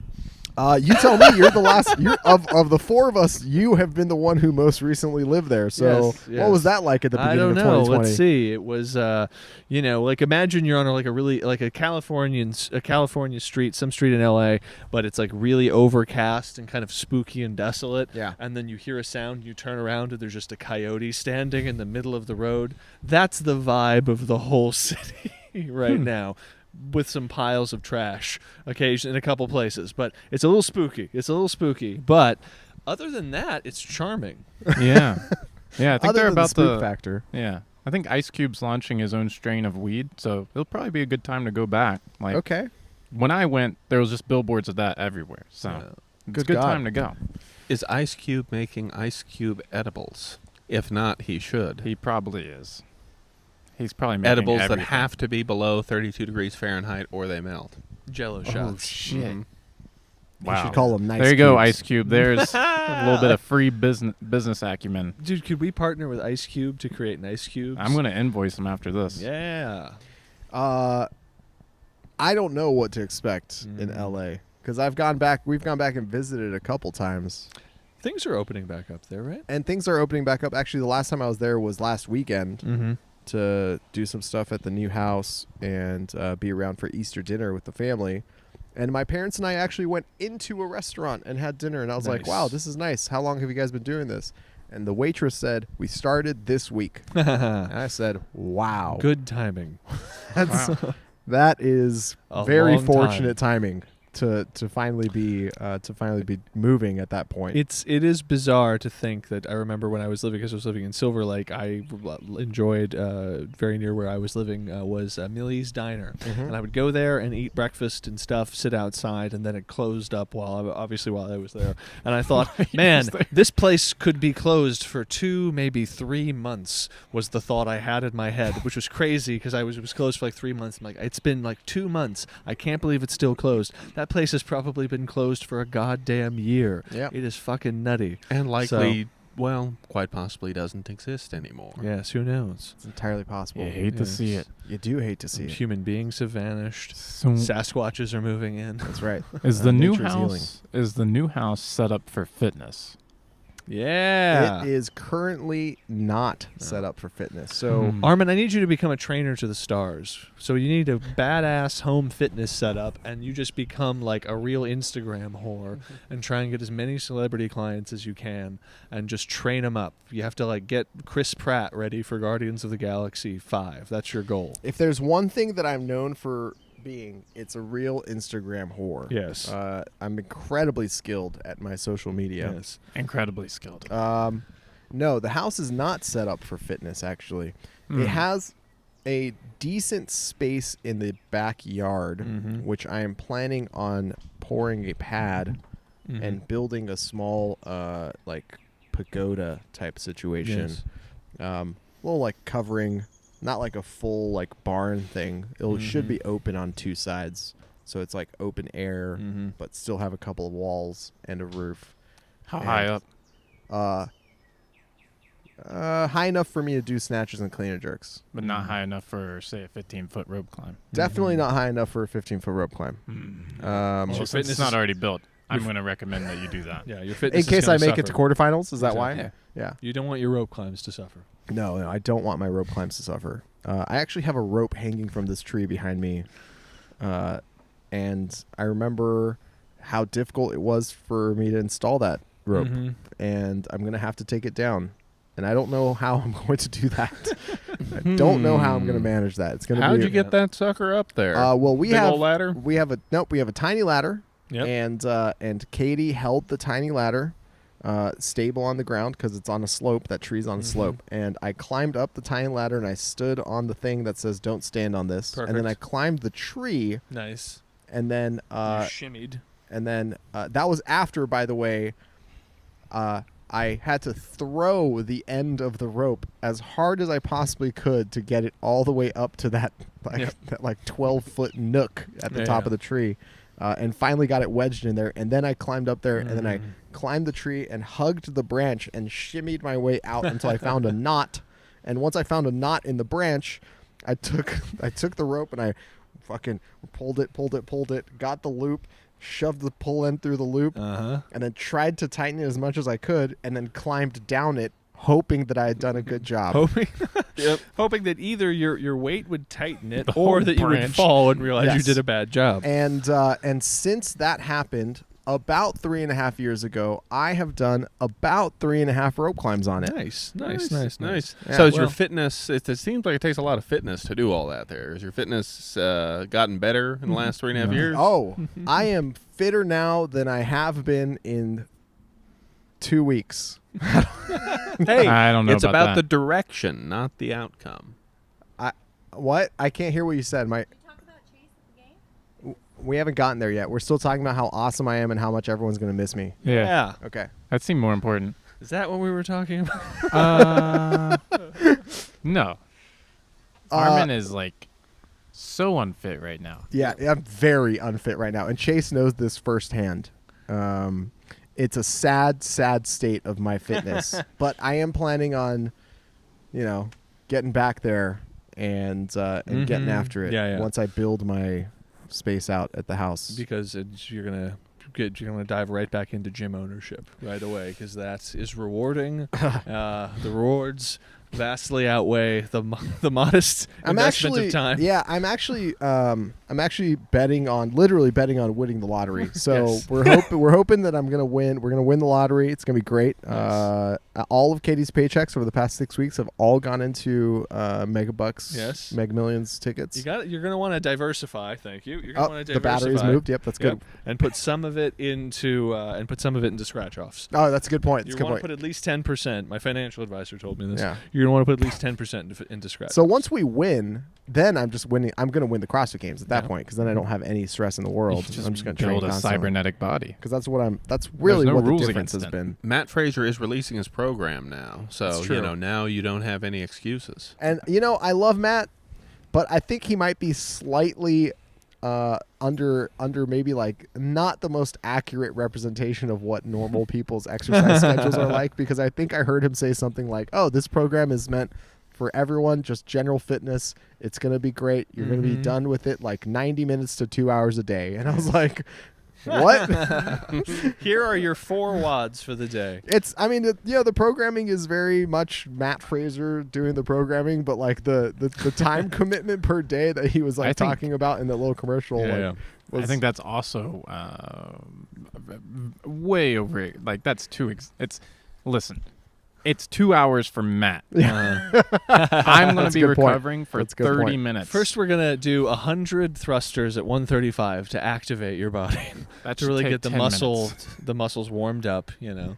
You tell me. You're the last. You're of the four of us. You have been the one who most recently lived there. So Yes. what was that like at the beginning I don't of know. 2020? Let's see. It was, like imagine you're on a California street, some street in LA, but it's like really overcast and kind of spooky and desolate. Yeah. And then you hear a sound, you turn around, and there's just a coyote standing in the middle of the road. That's the vibe of the whole city right now. With some piles of trash occasion in a couple places, but it's a little spooky. But other than that, it's charming. Yeah. Yeah, I think Other they're than about the spook factor. Yeah. I think Ice Cube's launching his own strain of weed, so it'll probably be a good time to go back. Like Okay. when I went, there was just billboards of that everywhere. So it's a good God. time to go. Is Ice Cube making Ice Cube edibles? If not, he should. He probably is. He's probably making Edibles everything. that have to be below 32 degrees Fahrenheit or they melt. Jello Oh shots. shit! Mhm. You should call them nice. There you go, cubes. Ice Cube. There's a little bit of free business acumen. Dude, could we partner with Ice Cube to create an Ice Cube? I'm going to invoice him after this. Yeah. I don't know what to expect in LA because We've gone back and visited a couple times, Things are opening back up there, right? and things are opening back up. Actually, the last time I was there was last weekend Mm-hmm. to do some stuff at the new house and be around for Easter dinner with the family. And my parents and I actually went into a restaurant and had dinner, and I was like, Nice. "Wow, this is nice. How long have you guys been doing this?" And the waitress said, "We started this week." And I said, "Wow, Good timing. that is A very long fortunate timing to finally be moving at that point." It is bizarre to think that I remember when I was living, because I was living in Silver Lake, I enjoyed very near where I was living was Millie's Diner, and I would go there and eat breakfast and stuff, sit outside, and then it closed up while I was there, and I thought, man, this place could be closed for 2, maybe 3 months. Was the thought I had in my head, which was crazy because it was closed for like 3 months. I'm like, it's been like 2 months. I can't believe it's still closed. That place has probably been closed for a goddamn year. Yep. It is fucking nutty. And likely, quite possibly doesn't exist anymore. Yes, who knows? It's entirely possible. You hate to see it. You do hate to see it. Human beings have vanished. So Sasquatches are moving in. That's right. is the new nature's healing. house is the new house set up for fitness? Yeah. It is currently not set up for fitness. So Armen, I need you to become a trainer to the stars. So you need a badass home fitness setup, and you just become like a real Instagram whore and try and get as many celebrity clients as you can and just train them up. You have to like get Chris Pratt ready for Guardians of the Galaxy 5. That's your goal. if there's one thing that I'm known for being, it's a real Instagram whore. Yes. I'm incredibly skilled at my social media. Yes. Incredibly skilled. No, the house is not set up for fitness, actually. It has a decent space in the backyard, which I am planning on pouring a pad and building a small, like, pagoda type situation. Yes. Little, like, covering, not like a full, like, barn thing. It should be open on 2 sides. So it's, like, open air, but still have a couple of walls and a roof. How high up? High enough for me to do snatches and clean and jerks. But not high enough for, say, a 15-foot rope climb. Definitely not high enough for a 15-foot rope climb. Well, your since fitness it's not is- already built, I'm going to recommend that you do that. Yeah, your fitness In case is I gonna make it to suffer. quarterfinals, is that Exactly. why? Yeah. You don't want your rope climbs to suffer. No, I don't want my rope climbs to suffer. I actually have a rope hanging from this tree behind me. And I remember how difficult it was for me to install that rope. And I'm going to have to take it down. And I don't know how I'm going to do that. I don't know how I'm going to manage that. It's going to be How'd you get that sucker up there? well, we Big have old ladder? we have a tiny ladder. Yep. And Katie held the tiny ladder stable on the ground because it's on a slope. That tree's on a slope. And I climbed up the tiny ladder and I stood on the thing that says "Don't stand on this." Perfect. And then I climbed the tree. Nice. And then You shimmied. And then that was after, by the way, I had to throw the end of the rope as hard as I possibly could to get it all the way up to that 12-foot nook at the top of the tree, and finally got it wedged in there. And then I climbed up there, and then I climbed the tree and hugged the branch and shimmied my way out until I found a knot. And once I found a knot in the branch, I took the rope and I fucking pulled it, got the loop, shoved the pull end through the loop, and then tried to tighten it as much as I could, and then climbed down it, hoping that I had done a good job. Hoping that either your weight would tighten it or that you would fall and realize you did a bad job. And since that happened about 3.5 years ago, I have done about 3.5 rope climbs on it. Nice. Yeah, So is your fitness? It seems like it takes a lot of fitness to do all that. Has your fitness gotten better in the last 3.5 years? Oh, I am fitter now than I have been in 2 weeks. Hey, I don't know it's about that. the direction, not the outcome. What? I can't hear what you said. We haven't gotten there yet. We're still talking about how awesome I am and how much everyone's going to miss me. Yeah. Okay. That seemed more important. Is that what we were talking about? No. Armen is like so unfit right now. Yeah, I'm very unfit right now. And Chase knows this firsthand. It's a sad, sad state of my fitness. But I am planning on, getting back there and getting after it once I build my space out at the house, because you're gonna dive right back into gym ownership right away, because that is rewarding. The rewards vastly outweigh the modest investment of time. Yeah, I'm actually literally betting on winning the lottery. So Yes. we're hoping that I'm gonna win. We're gonna win the lottery. It's gonna be great. Nice. All of Katie's paychecks over the past 6 weeks have all gone into Mega Bucks, Mega Millions tickets. You're gonna want to diversify. Thank you. You're gonna want to diversify. The battery's moved. Yep, that's good. And put some of it into scratch offs. Oh, that's a good point. You want to put at least 10%. My financial advisor told me this. Yeah. You're gonna want to put at least 10% into scratch. So once we win, then I'm just winning. I'm going to win the CrossFit Games at that point, because then I don't have any stress in the world. I'm just going to train build a cybernetic body. because that's really no what the rules difference has against it. been. Matt Fraser is releasing his program now, so That's true. now you don't have any excuses. And I love Matt, but I think he might be slightly under maybe like not the most accurate representation of what normal people's exercise schedules are like, because I think I heard him say something like, "Oh, this program is meant for everyone, just general fitness. It's going to be great. You're going to be done with it like 90 minutes to 2 hours a day." And I was like, what? Here are your 4 WODs for the day. The programming is very much Matt Fraser doing the programming, but like the time commitment per day that he was like talking about in that little commercial. I think that's also way over it. Like that's too. It's 2 hours for Matt. I'm going to be recovering for 30 minutes. First, we're going to do 100 thrusters at 135 to activate your body. That to really get the minutes. muscles warmed up,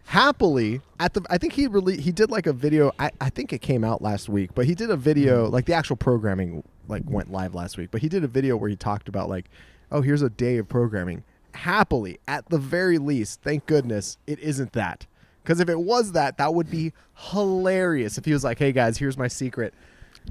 Happily, I think he did like a video. I think it came out last week, but he did a video, like the actual programming like went live last week, but he did a video where he talked about like, oh, here's a day of programming. Happily, at the very least, thank goodness, it isn't that. Because if it was that would be hilarious. If he was like, "Hey guys, here's my secret.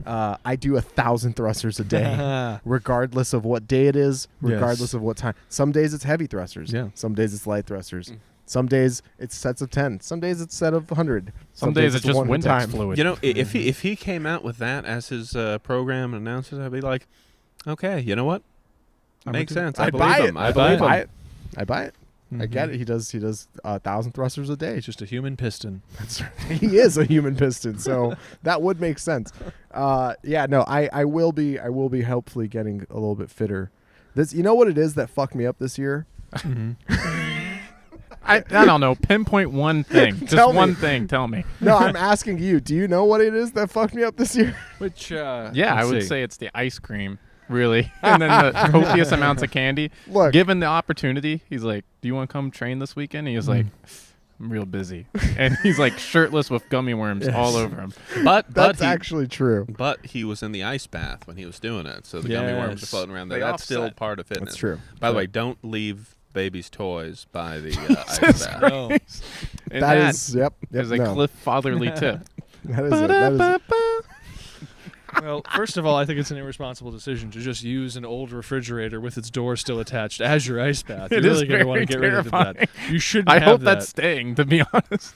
I do 1,000 thrusters a day, regardless of what day it is, regardless of what time. Some days it's heavy thrusters. Yeah. Some days it's light thrusters. Some days it's sets of 10. Some days it's set of 100. Some days it's just one Windex time. fluid. If he came out with that as his program and announced it, I'd be like, okay, you know what? Makes sense. I believe him. I buy it. I buy it. I get it. He does 1,000 thrusters a day. It's just a human piston. That's right. He is a human piston, so that would make sense. I will be hopefully getting a little bit fitter. You know what it is that fucked me up this year? I don't know. Pinpoint one thing. Just one thing. Tell me. No, I'm asking you. Do you know what it is that fucked me up this year? Which I would say it's the ice cream really. And then the copious amounts of candy. Look. Given the opportunity, he's like, do you want to come train this weekend? And he was like, I'm real busy. And he's like shirtless with gummy worms all over him. That's actually true. But he was in the ice bath when he was doing it, so the gummy worms are floating around there. That's still part of fitness. That's true. By the way, don't leave baby's toys by the ice bath. No. That is, yep. There's a Cliff fatherly tip. That is it. Well, first of all, I think it's an irresponsible decision to just use an old refrigerator with its door still attached as your ice bath. You're really going to want to get rid of that. You shouldn't I have hope that. that's staying, to be honest.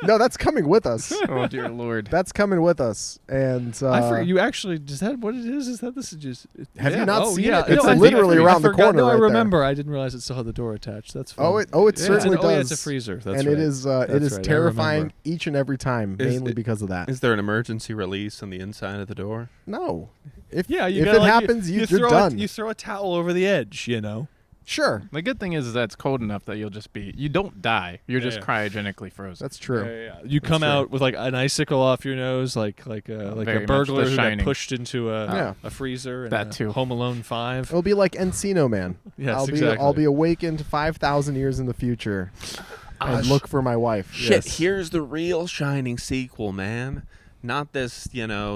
No, that's coming with us. Oh, dear Lord. That's coming with us. And I forget, you actually, is that what it is? Is that this is just... Have you not seen it? No, It's I literally think- around the corner No, I right there. remember. I didn't realize it still had the door attached. That's fine. it certainly does. Oh, yeah, it's a freezer. That's and right. it is That's it is right. I terrifying remember. each and every time, mainly because of that. Is there an emergency release on the inside of the door? No. If Yeah, if it happens, you're done. You throw a towel over the edge, you know. Sure. The good thing is that it's cold enough that you don't die. You're just cryogenically frozen. That's true. Yeah. You come out with like an icicle off your nose, like a Very much burglar The who got Shining. pushed into a freezer. And That too. Home Alone 5. It'll be like Encino Man. Yes, I'll be awakened 5,000 years in the future and look for my wife. Shit, here's the real Shining sequel, man. Not this,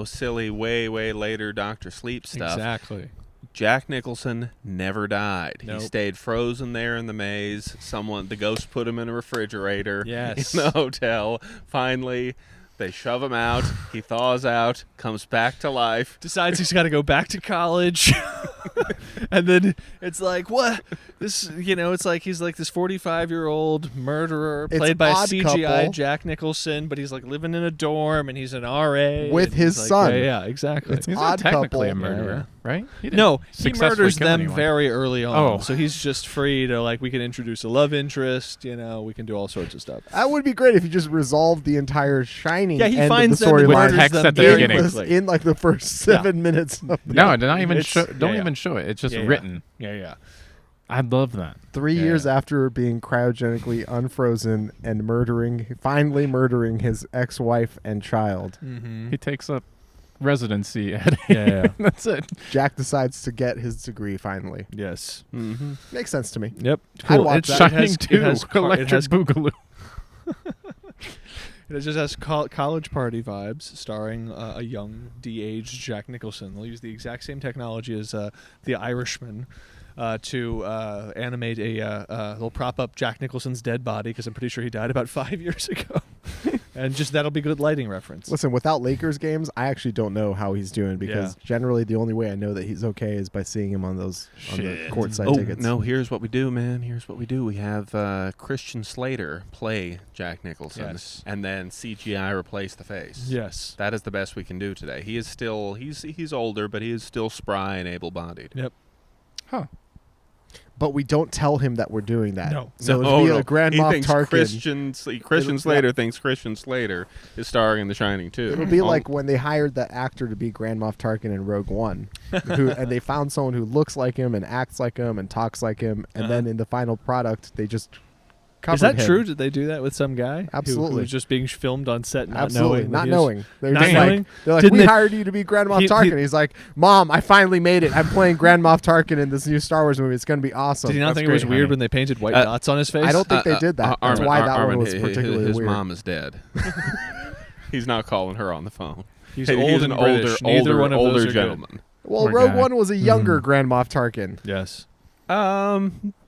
silly way later Dr. Sleep stuff. Exactly. Jack Nicholson never died. Nope. He stayed frozen there in the maze. The ghost put him in a refrigerator Yes. in the hotel. Finally, they shove him out. He thaws out, comes back to life. Decides he's got to go back to college. And then it's like, what? It's like he's like this 45-year-old murderer It's played by Odd CGI Couple. Jack Nicholson, but he's like living in a dorm and he's an RA. With and his he's like, son. Yeah, exactly. It's He's Odd not technically Couple. a murderer, right? No, he successfully murders kill them anyone. very early on. Oh. So he's just free to, like, we can introduce a love interest, we can do all sorts of stuff. That would be great if you just resolved the entire Shining Yeah, he end finds of the them and With storyline murders text them at the very beginning. quickly. in like the first 7 minutes. Of the No, don't even It's- don't yeah, even show it. It's just Yeah. written. Yeah. I'd love that. 3 Yeah. years after being cryogenically unfrozen and finally murdering his ex-wife and child, Mm-hmm. He takes up residency at Yeah. That's it. Jack decides to get his degree finally. Yes. Mm-hmm. Makes sense to me. Yep. I'd watch It's that. Shining 2, Electric Boogaloo. It just has college party vibes, starring a young, de-aged Jack Nicholson. They'll use the exact same technology as The Irishman to animate they'll prop up Jack Nicholson's dead body, because I'm pretty sure he died about 5 years ago. And just that'll be good lighting reference. Listen, without Lakers games, I actually don't know how he's doing, because generally the only way I know that he's okay is by seeing him on the courtside tickets. No, here's what we do, man. Here's what we do. We have Christian Slater play Jack Nicholson, Yes. and then CGI replace the face. Yes. That is the best we can do today. He is still he's older, but he is still spry and able-bodied. Yep. Huh. But we don't tell him that we're doing that. No. So it'll be a Grand He Moff thinks Tarkin. Christian Slater thinks Christian Slater is starring in The Shining too. It'll be like when they hired that actor to be Grand Moff Tarkin in Rogue One, and they found someone who looks like him and acts like him and talks like him, and then in the final product they just covered Is that him. true? Did they do that with some guy? Absolutely. Who was just being filmed on set, not Absolutely, knowing. not knowing. They're Not just knowing? like, they're like, Didn't we they- hired you to be Grand Moff He- Tarkin. He's like, Mom, I finally made it. I'm playing Grand Moff Tarkin in this new Star Wars movie. It's going to be awesome. Did he not That's think it was great, weird honey. when they painted white dots on his face? I don't think they did that. That's Armen, why that Armen, one was his particularly his weird. mom is dead. He's not calling her on the phone. He's Hey, old he's and an British. Neither one of those older are good. gentleman. Well, Poor Rogue guy. One was a younger Grand Moff Tarkin. Yes.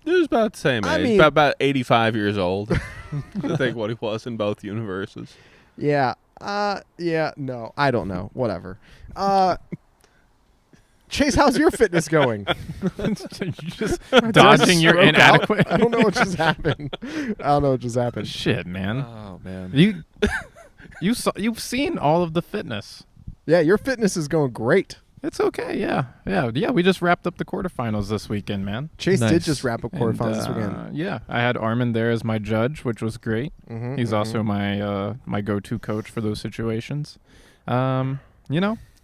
It was about the same I age. mean- about 85 years old. I think what he was in both universes. Yeah. No, I don't know. Whatever. Chase, how's your fitness going? You're just dodging your Stroke out? inadequate. I don't know what just happened. Shit, man. Oh man. You've seen all of the fitness. Yeah, your fitness is going great. It's okay. Yeah. We just wrapped up the quarterfinals this weekend, man. Chase did Nice. just wrap up And, quarterfinals this weekend. Yeah, I had Armen there as my judge, which was great. He's also my go-to coach for those situations.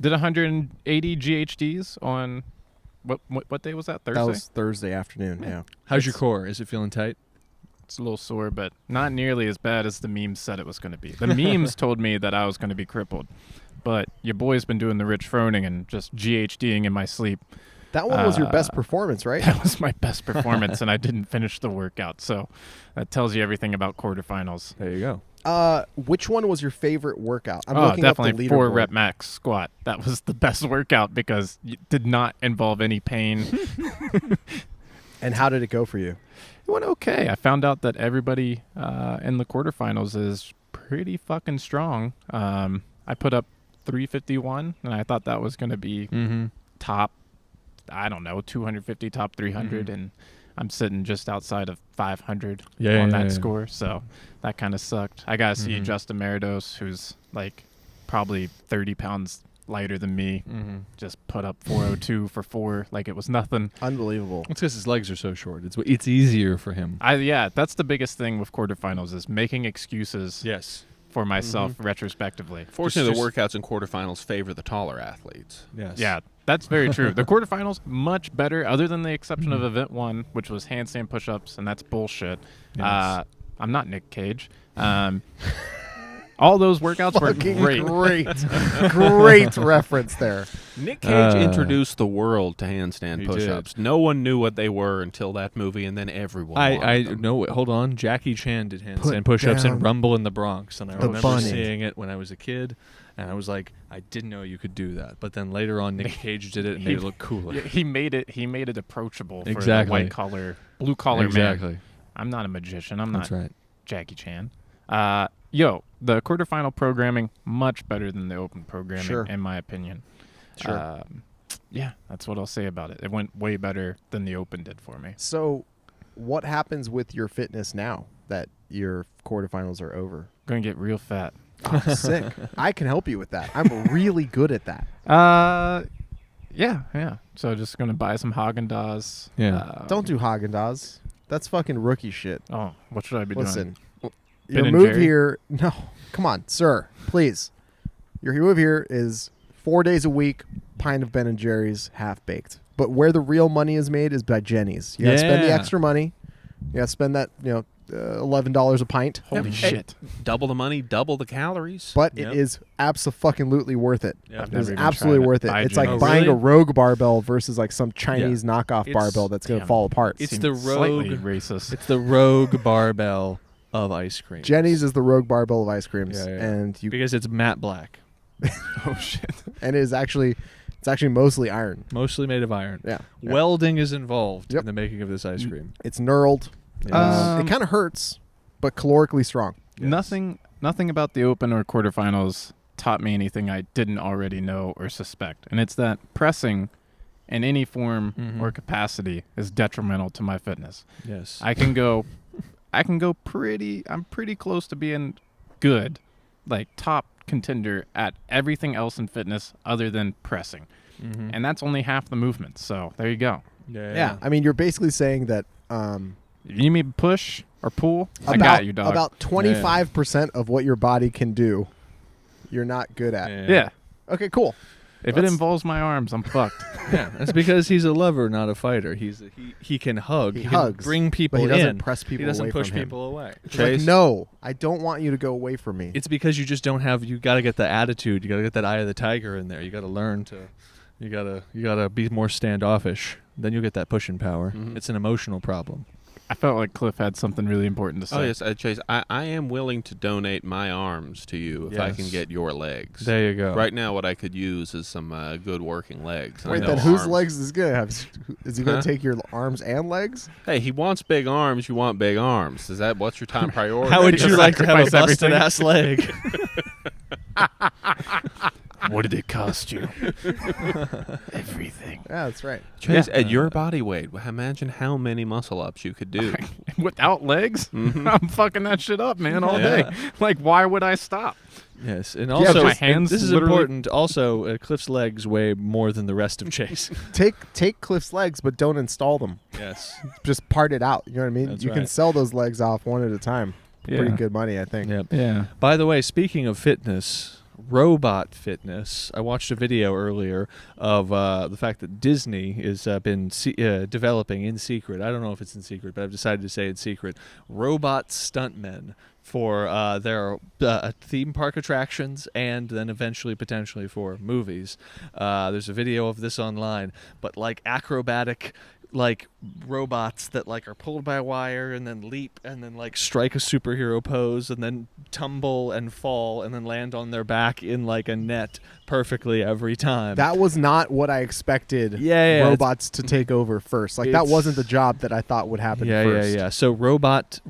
Did 180 GHDs on what day was that? Thursday. That was Thursday afternoon. Yeah. How's your core? Is it feeling tight? It's a little sore, but not nearly as bad as the memes said it was going to be. The memes told me that I was going to be crippled, but your boy's been doing the Rich Froning and just GHDing in my sleep. That one was your best performance, right? That was my best performance, and I didn't finish the workout. So that tells you everything about quarterfinals. There you go. Which one was your favorite workout? I'm looking definitely up the 4 leaderboard. rep max squat. That was the best workout because it did not involve any pain. And how did it go for you? It went okay. I found out that everybody in the quarterfinals is pretty fucking strong. I put up 351, and I thought that was going to be top, I don't know, 250, top 300, and I'm sitting just outside of 500 on that score, so that kind of sucked. I got to see Justin Meridos, who's like probably 30 pounds lighter than me, just put up 402 for 4 like it was nothing. Unbelievable. It's because his legs are so short. It's easier for him. That's the biggest thing with quarterfinals is making excuses for myself retrospectively. Fortunately, the workouts in quarterfinals favor the taller athletes. Yes. Yeah, that's very true. The quarterfinals, much better, other than the exception of event 1, which was handstand push-ups, and that's bullshit. Yes. I'm not Nick Cage. All those workouts were great. Great reference there. Nick Cage introduced the world to handstand He push-ups. No one knew what they were until that movie, and then everyone I wanted them. no, hold on. Jackie Chan did Put handstand push-ups in down Rumble in the Bronx, and I the remember bunny. seeing it when I was a kid, and I was like, I didn't know you could do that. But then later on, Nick Cage did it and made it look cooler. Yeah, he made it approachable for the Exactly. white collar, blue collar Exactly. man. I'm not a magician. I'm That's not right. Jackie Chan. The quarterfinal programming much better than the open programming, Sure. in my opinion. Sure. Yeah, that's what I'll say about it. It went way better than the open did for me. So, what happens with your fitness now that your quarterfinals are over? Gonna get real fat. Oh, sick. I can help you with that. I'm really good at that. Yeah. So just gonna buy some Haagen-Dazs. Yeah. Don't do Haagen-Dazs. That's fucking rookie shit. Oh, what should I be doing? Listen, Ben your and move Jerry? here. No, come on, sir, please. Your move here is 4 days a week, pint of Ben and Jerry's, half baked. But where the real money is made is by Jenny's. You gotta spend the Yeah. extra money. You gotta spend that, $11 a pint. Holy Hey, shit! Double the money, double the calories. But Yep. it is absolutely worth it. Yep. I've It never is even absolutely tried it. worth it. By It's like Jenny's. buying really? a Rogue barbell versus like some Chinese knockoff It's- barbell that's going to damn. fall apart. It's Seemed the slightly rogue- racist. It's the Rogue barbell of ice cream. Jenny's is the Rogue barbell of ice creams, Yeah. and you Because it's matte black. Oh shit! and it is actually mostly iron. Mostly made of iron. Yeah. Welding is involved Yep. in the making of this ice cream. It's knurled. Um, It kind of hurts, but calorically strong. Yes. Nothing about the open or quarterfinals taught me anything I didn't already know or suspect, and it's that pressing in any form or capacity is detrimental to my fitness. Yes. I'm pretty close to being good, like top contender at everything else in fitness other than pressing. And that's only half the movement. So there you go. Yeah. I mean, you're basically saying that You need me to push or pull? I got you, dog. about 25% of what your body can do, you're not good at. yeah. Okay, cool. If it That's- involves my arms, I'm fucked. Yeah, that's because he's a lover, not a fighter. He can hug. He can hugs, bring people but he doesn't in. press people He doesn't away push from him. people away. It's like, no, I don't want you to go away from me. It's because you just don't have. You got to get the attitude. You got to get that eye of the tiger in there. You got to learn to. You gotta be more standoffish. Then you'll get that pushing power. It's an emotional problem. I felt like Cliff had something really important to say. Oh, yes, Chase, I am willing to donate my arms to you if I can Yes. get your legs. There you go. Right now, what I could use is some good working legs. I Wait, know then whose arms- legs is he going to have? Is he going Huh? to take your arms and legs? Hey, he wants big arms. You want big arms. What's your top priority? How would you like to have a Sacrifice busted everything. ass leg? What did it cost you? Everything. Yeah, that's right. Chase, at your body weight, imagine how many muscle ups you could do. Without legs? I'm fucking that shit up, man, all Yeah. day. Like, why would I stop? Yes, and Yeah, also my hands this is literally- important. Also, Cliff's legs weigh more than the rest of Chase. Take Cliff's legs, but don't install them. Yes. Just part it out. You know what I mean? That's you can right. sell those legs off one at a time. Pretty good money, I think. Yep. Yeah. By the way, speaking of fitness, robot fitness, I watched a video earlier of the fact that Disney has been developing in secret. I don't know if it's in secret, but I've decided to say it's secret. Robot stuntmen for their theme park attractions and then eventually potentially for movies. There's a video of this online, but like acrobatic like robots that like are pulled by a wire and then leap and then like strike a superhero pose and then tumble and fall and then land on their back in like a net perfectly every time. That was not what I expected robots to take over first. Like that wasn't the job that I thought would happen first. Yeah. So robot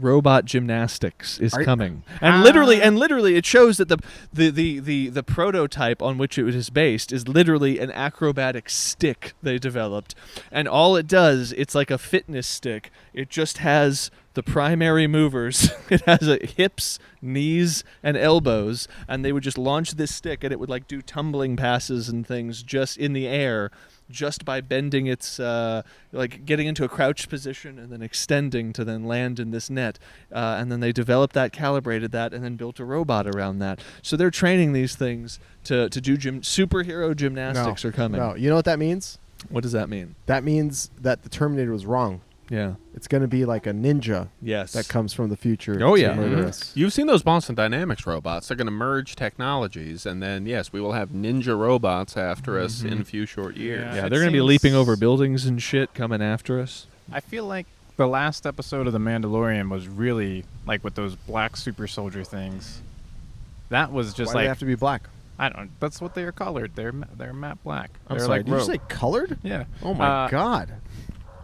gymnastics is coming. And literally it shows that the prototype on which it is based is literally an acrobatic stick they developed. And all it does, it's like a fitness stick. It just has the primary movers. It has hips, knees, and elbows, and they would just launch this stick, and it would like do tumbling passes and things just in the air, just by bending its like getting into a crouched position and then extending to then land in this net. And then they developed that, calibrated that, and then built a robot around that. So they're training these things to do superhero gymnastics are coming. No, you know what that means? What does that mean? That means that the Terminator was wrong. Yeah. It's going to be like a ninja Yes. that comes from the future. Oh, yeah. To murder us. You've seen those Boston Dynamics robots. They're going to merge technologies, and then, yes, we will have ninja robots after us in a few short years. Yeah, they're going to be leaping over buildings and shit coming after us. I feel like the last episode of The Mandalorian was really, like, with those black super soldier things. That was just Why do like... they have to be black? I don't. That's what they are colored. They're matte black. I'm They're sorry, like did you rope. say colored? Yeah. Oh, my God.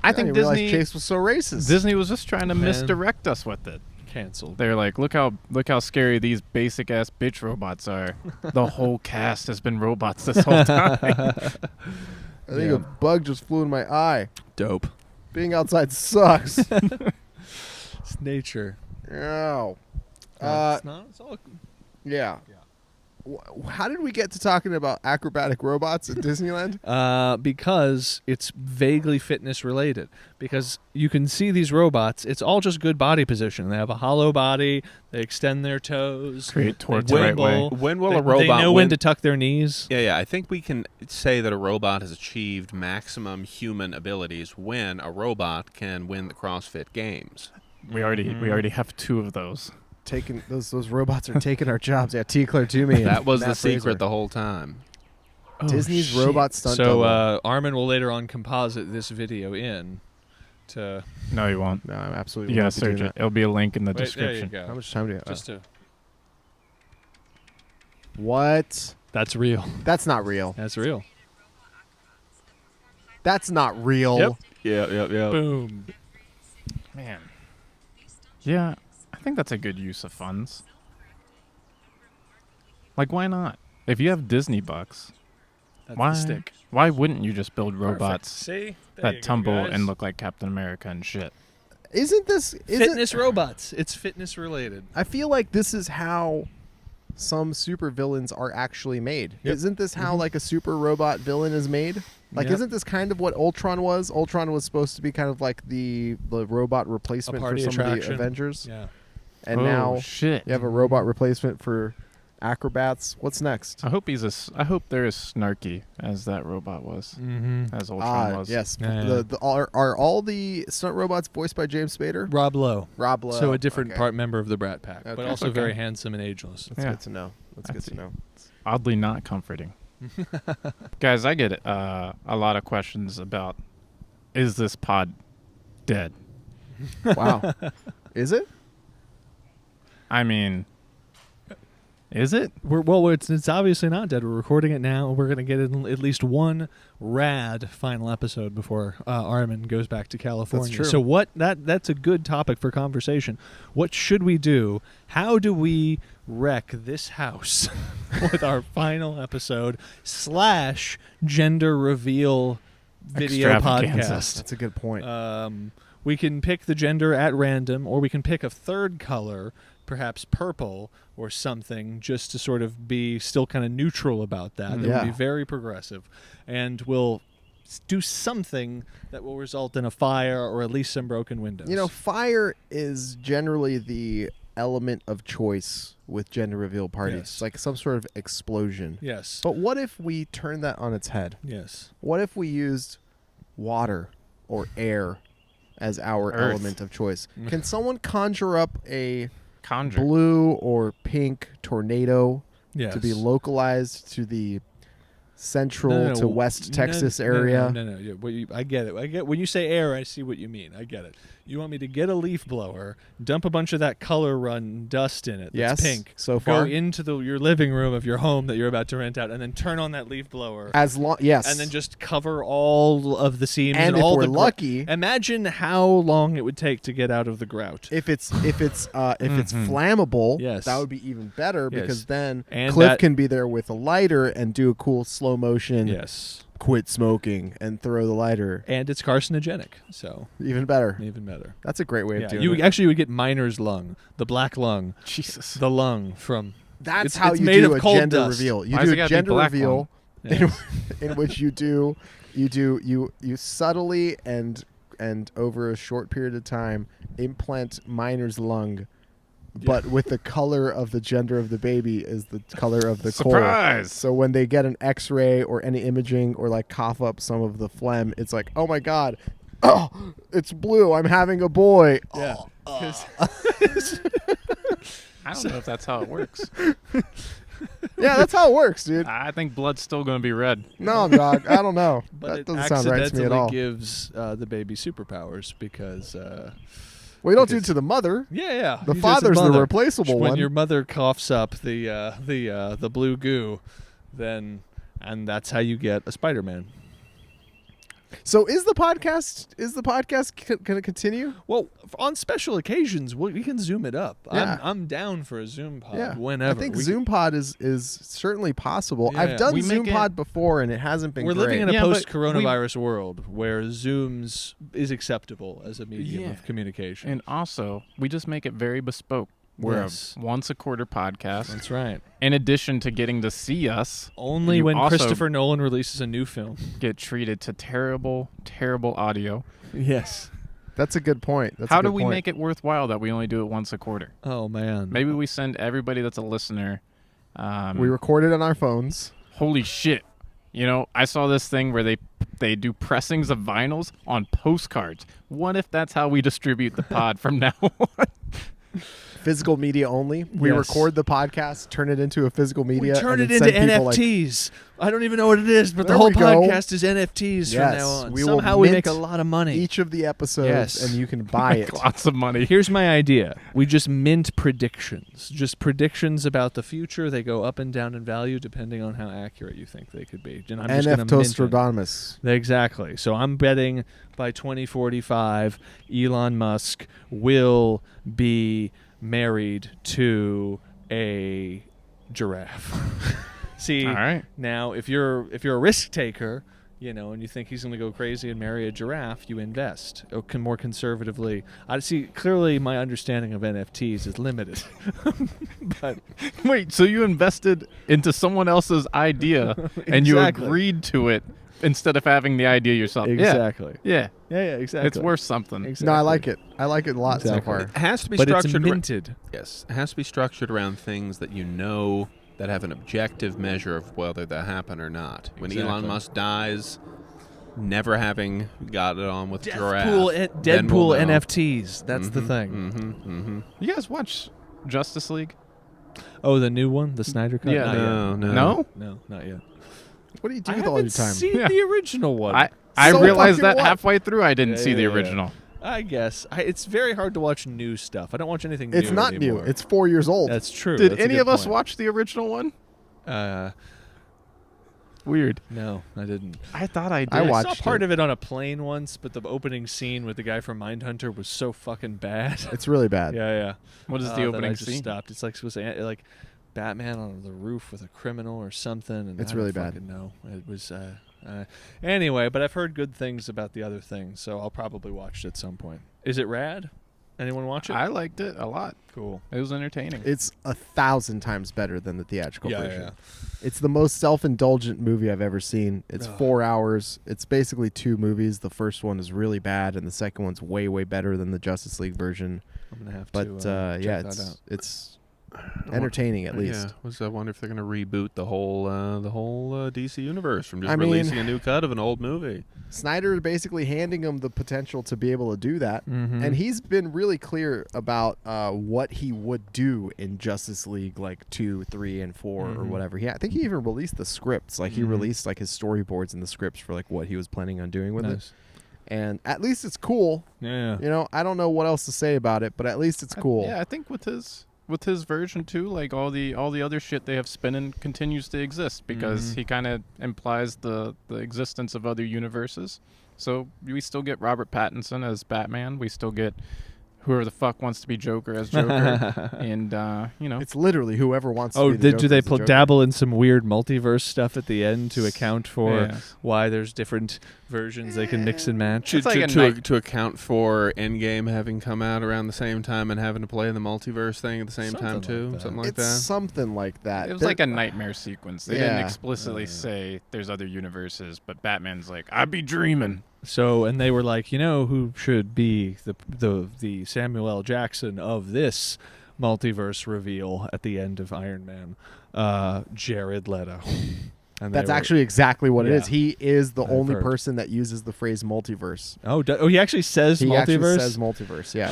I didn't think realize Disney Chase was so racist. Disney was just trying to misdirect us with it. Canceled. They're like, look how scary these basic ass bitch robots are. The whole cast has been robots this whole time. I think a bug just flew in my eye. Dope. Being outside sucks. It's nature. Ow. It's all... Yeah. How did we get to talking about acrobatic robots at Disneyland? Because it's vaguely fitness related. Because you can see these robots, it's all just good body position. They have a hollow body, they extend their toes, create torque they the right way. wiggle, When will a robot They know when to tuck their knees. Yeah. I think we can say that a robot has achieved maximum human abilities when a robot can win the CrossFit Games. We already have 2 of those. Taking those robots are taking our jobs. Yeah, T. Claire Toomey. That was the Matt secret Fraser. the whole time. Disney's robot stunt So double. Armen will later on composite this video in to... No, you won't. No, I'm absolutely. You willing gotta to do search it. that. It'll be a link in the Wait, description. there you go. How much time do you have? Just to... What? That's real. That's not real. That's real. That's not real. Yep. Yeah. Boom. Man. Yeah, I think that's a good use of funds. Like, why not? If you have Disney bucks, That's why the stick. why wouldn't you just build robots See? There you that go, tumble guys. and look like Captain America and shit? Isn't this Fitness robots. It's fitness related. I feel like this is how some supervillains are actually made. Yep. Isn't this how like a super robot villain is made? Like, Yep. isn't this kind of what Ultron was? Ultron was supposed to be kind of like the robot replacement for party some of attraction. the Avengers. Yeah. And Oh, now shit. you have a robot replacement for acrobats. What's next? I hope I hope they're as snarky as that robot was, Mm-hmm. as Ultron was. Yes. Yeah. Are all the stunt robots voiced by James Spader? Rob Lowe. Rob Lowe. So a different Okay. part member of the Brat Pack, but Okay. also Okay. very handsome and ageless. That's Yeah. good to know. That's good to know. Oddly not comforting. Guys, I get a lot of questions about, is this pod dead? Wow. Is it? I mean, is it? It's obviously not dead. We're recording it now. We're going to get at least one rad final episode before Armen goes back to California. That's true. So that's a good topic for conversation. What should we do? How do we wreck this house with our final episode / gender reveal video Extravaganza. podcast? That's a good point. We can pick the gender at random, or we can pick a third color, perhaps purple or something, just to sort of be still kind of neutral about that. That Yeah. would be very progressive. And we'll do something that will result in a fire or at least some broken windows. You know, fire is generally the element of choice with gender reveal parties. Yes. It's like some sort of explosion. Yes. But what if we turn that on its head? Yes. What if we used water or air as our Earth. element of choice? Can someone conjure up a Conjure. blue or pink tornado Yes. to be localized to the central to west Texas area. No. Yeah, I get it. I get when you say air, I see what you mean. I get it. You want me to get a leaf blower, dump a bunch of that color run dust in it that's pink, so far. go into your living room of your home that you're about to rent out, and then turn on that leaf blower. Yes. And then just cover all of the seams. And if all we're the lucky, imagine how long it would take to get out of the grout. if it's flammable, Yes. that would be even better Yes. because then And Cliff that- can be there with a lighter and do a cool slow motion. Yes. Quit smoking and throw the lighter. And it's carcinogenic, so Even better. even better. That's a great way Yeah, of doing you it. actually would get miner's lung, the black lung, Jesus. the lung from. That's it's how you made do of a cold gender dust. reveal. You Why does do it a gotta be gender black reveal Yeah. in which you subtly and over a short period of time implant miner's lung, but with the color of the gender of the baby is the color of the core. Surprise! So when they get an X-ray or any imaging or like cough up some of the phlegm, it's like, oh my god, oh, it's blue. I'm having a boy. Yeah. Oh, I don't know if that's how it works. yeah, that's how it works, dude. I think blood's still going to be red. No, dog. I don't know. But That it doesn't sound right to me at accidentally all. gives the baby superpowers because. Well, you don't do it to the mother. Yeah. The you do it to father's the mother. replaceable When one. your mother coughs up the blue goo, and that's how you get a Spider-Man. So is the podcast going to continue? Well, on special occasions, we can zoom it up. Yeah. I'm down for a Zoom pod Yeah, whenever. I think We Zoom Pod is certainly possible. Yeah. I've done We make Zoom Pod before, and it hasn't been. We're great. living in a Yeah, but post-coronavirus world where Zooms is acceptable as a medium Yeah. of communication. And also, we just make it very bespoke. We're Yes. a once a quarter podcast. That's right. In addition to getting to see us, Only you when also Christopher Nolan releases a new film. get treated to terrible, terrible audio. Yes. That's a good point. That's How a good do we point. make it worthwhile that we only do it once a quarter? Oh man. Maybe we send everybody that's a listener. We record it on our phones. Holy shit! You know, I saw this thing where they do pressings of vinyls on postcards. What if that's how we distribute the pod from now on? Physical media only. We Yes. record the podcast, turn it into a physical media. We turn and it then into send people, like, NFTs. I don't even know what it is, but the There whole we go. podcast is NFTs from Yes, now on. we will Somehow we mint make a lot of money. each of the episodes, Yes. and you can buy it. Lots of money. Here's my idea. We just mint predictions. Just predictions about the future. They go up and down in value depending on how accurate you think they could be. And I'm just gonna NF mint it. Tostradamus. Exactly. So I'm betting by 2045, Elon Musk will be married to a giraffe. See, All right. now if you're a risk taker, you know, and you think he's going to go crazy and marry a giraffe, you invest more conservatively. I see. Clearly, my understanding of NFTs is limited. But Wait, so you invested into someone else's idea and you Exactly. agreed to it instead of having the idea yourself? exactly. Yeah. Yeah, exactly. It's worth something. Exactly. No, I like it. I like it a lot Exactly. so far. It has to be But it's structured. minted. Yes, it has to be structured around things that you know that have an objective measure of whether they happen or not. When Elon Exactly. Musk dies, never having got it on with giraffe, Deadpool, then we'll know. NFTs. That's the thing. Mm-hmm. You guys watch Justice League? Oh, the new one, the Snyder Cut. Yeah, Not No, no. No? No, not yet. What do you do I with all your haven't time? seen Yeah. the original one. I So realized fucking that what? halfway through I didn't Yeah, see the yeah, yeah. original. I guess it's very hard to watch new stuff. I don't watch anything new It's not anymore. new. It's 4 years old. That's true. Did That's a any good of us point. watch the original one? Weird. No, I didn't. I thought I did. I I watched saw part it. of it on a plane once, but the opening scene with the guy from Mindhunter was so fucking bad. It's really bad. yeah. What is That the I opening just scene? stopped. It's like supposed to like Batman on the roof with a criminal or something. And It's I don't really bad. fucking know. It was anyway, but I've heard good things about the other things, so I'll probably watch it at some point. Is it rad? Anyone watch it? I liked it a lot. Cool. It was entertaining. It's 1,000 times better than the theatrical Yeah, version. yeah. It's the most self-indulgent movie I've ever seen. It's 4 hours. It's basically 2 movies. The first one is really bad, and the second one's way, way better than the Justice League version. I'm gonna have But to. yeah, check that out. it's entertaining at least. I wonder if they're going to reboot the whole DC universe from just releasing a new cut of an old movie. Snyder is basically handing him the potential to be able to do that, and he's been really clear about what he would do in Justice League like 2, 3, and 4 or whatever. I think he even released the scripts. Like he released like his storyboards and the scripts for like what he was planning on doing with it. And at least it's cool. Yeah. You know, I don't know what else to say about it, but at least it's cool. I think with his version too, like all the other shit they have spinning continues to exist because he kind of implies the existence of other universes. So we still get Robert Pattinson as Batman. We still get whoever the fuck wants to be Joker as Joker, and you know, it's literally whoever wants to be the Joker. Do they as the Joker. dabble in some weird multiverse stuff at the end to account for why there's different versions they can mix and match? To account for Endgame having come out around the same time and having to play the multiverse thing at the same time too? Something like that? Something like that. It was like a nightmare sequence. They didn't explicitly say there's other universes, but Batman's like, I'd be dreaming. So, and they were like, you know who should be the Samuel L. Jackson of this multiverse reveal at the end of Iron Man? Jared Leto. And that's actually exactly what it is. He is the only person that uses the phrase multiverse. Oh, he actually says multiverse? He actually says multiverse, yeah.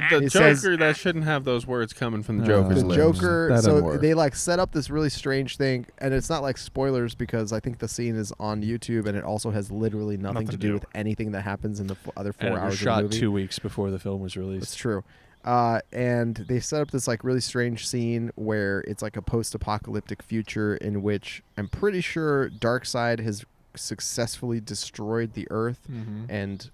The Joker, that shouldn't have those words coming from the Joker's lips. The Joker, so they like set up this really strange thing, and it's not like spoilers because I think the scene is on YouTube, and it also has literally nothing to do with anything that happens in the other 4 hours of the movie. It was shot 2 weeks before the film was released. That's true. And they set up this like really strange scene where it's like a post-apocalyptic future in which I'm pretty sure Darkseid has successfully destroyed the Earth, and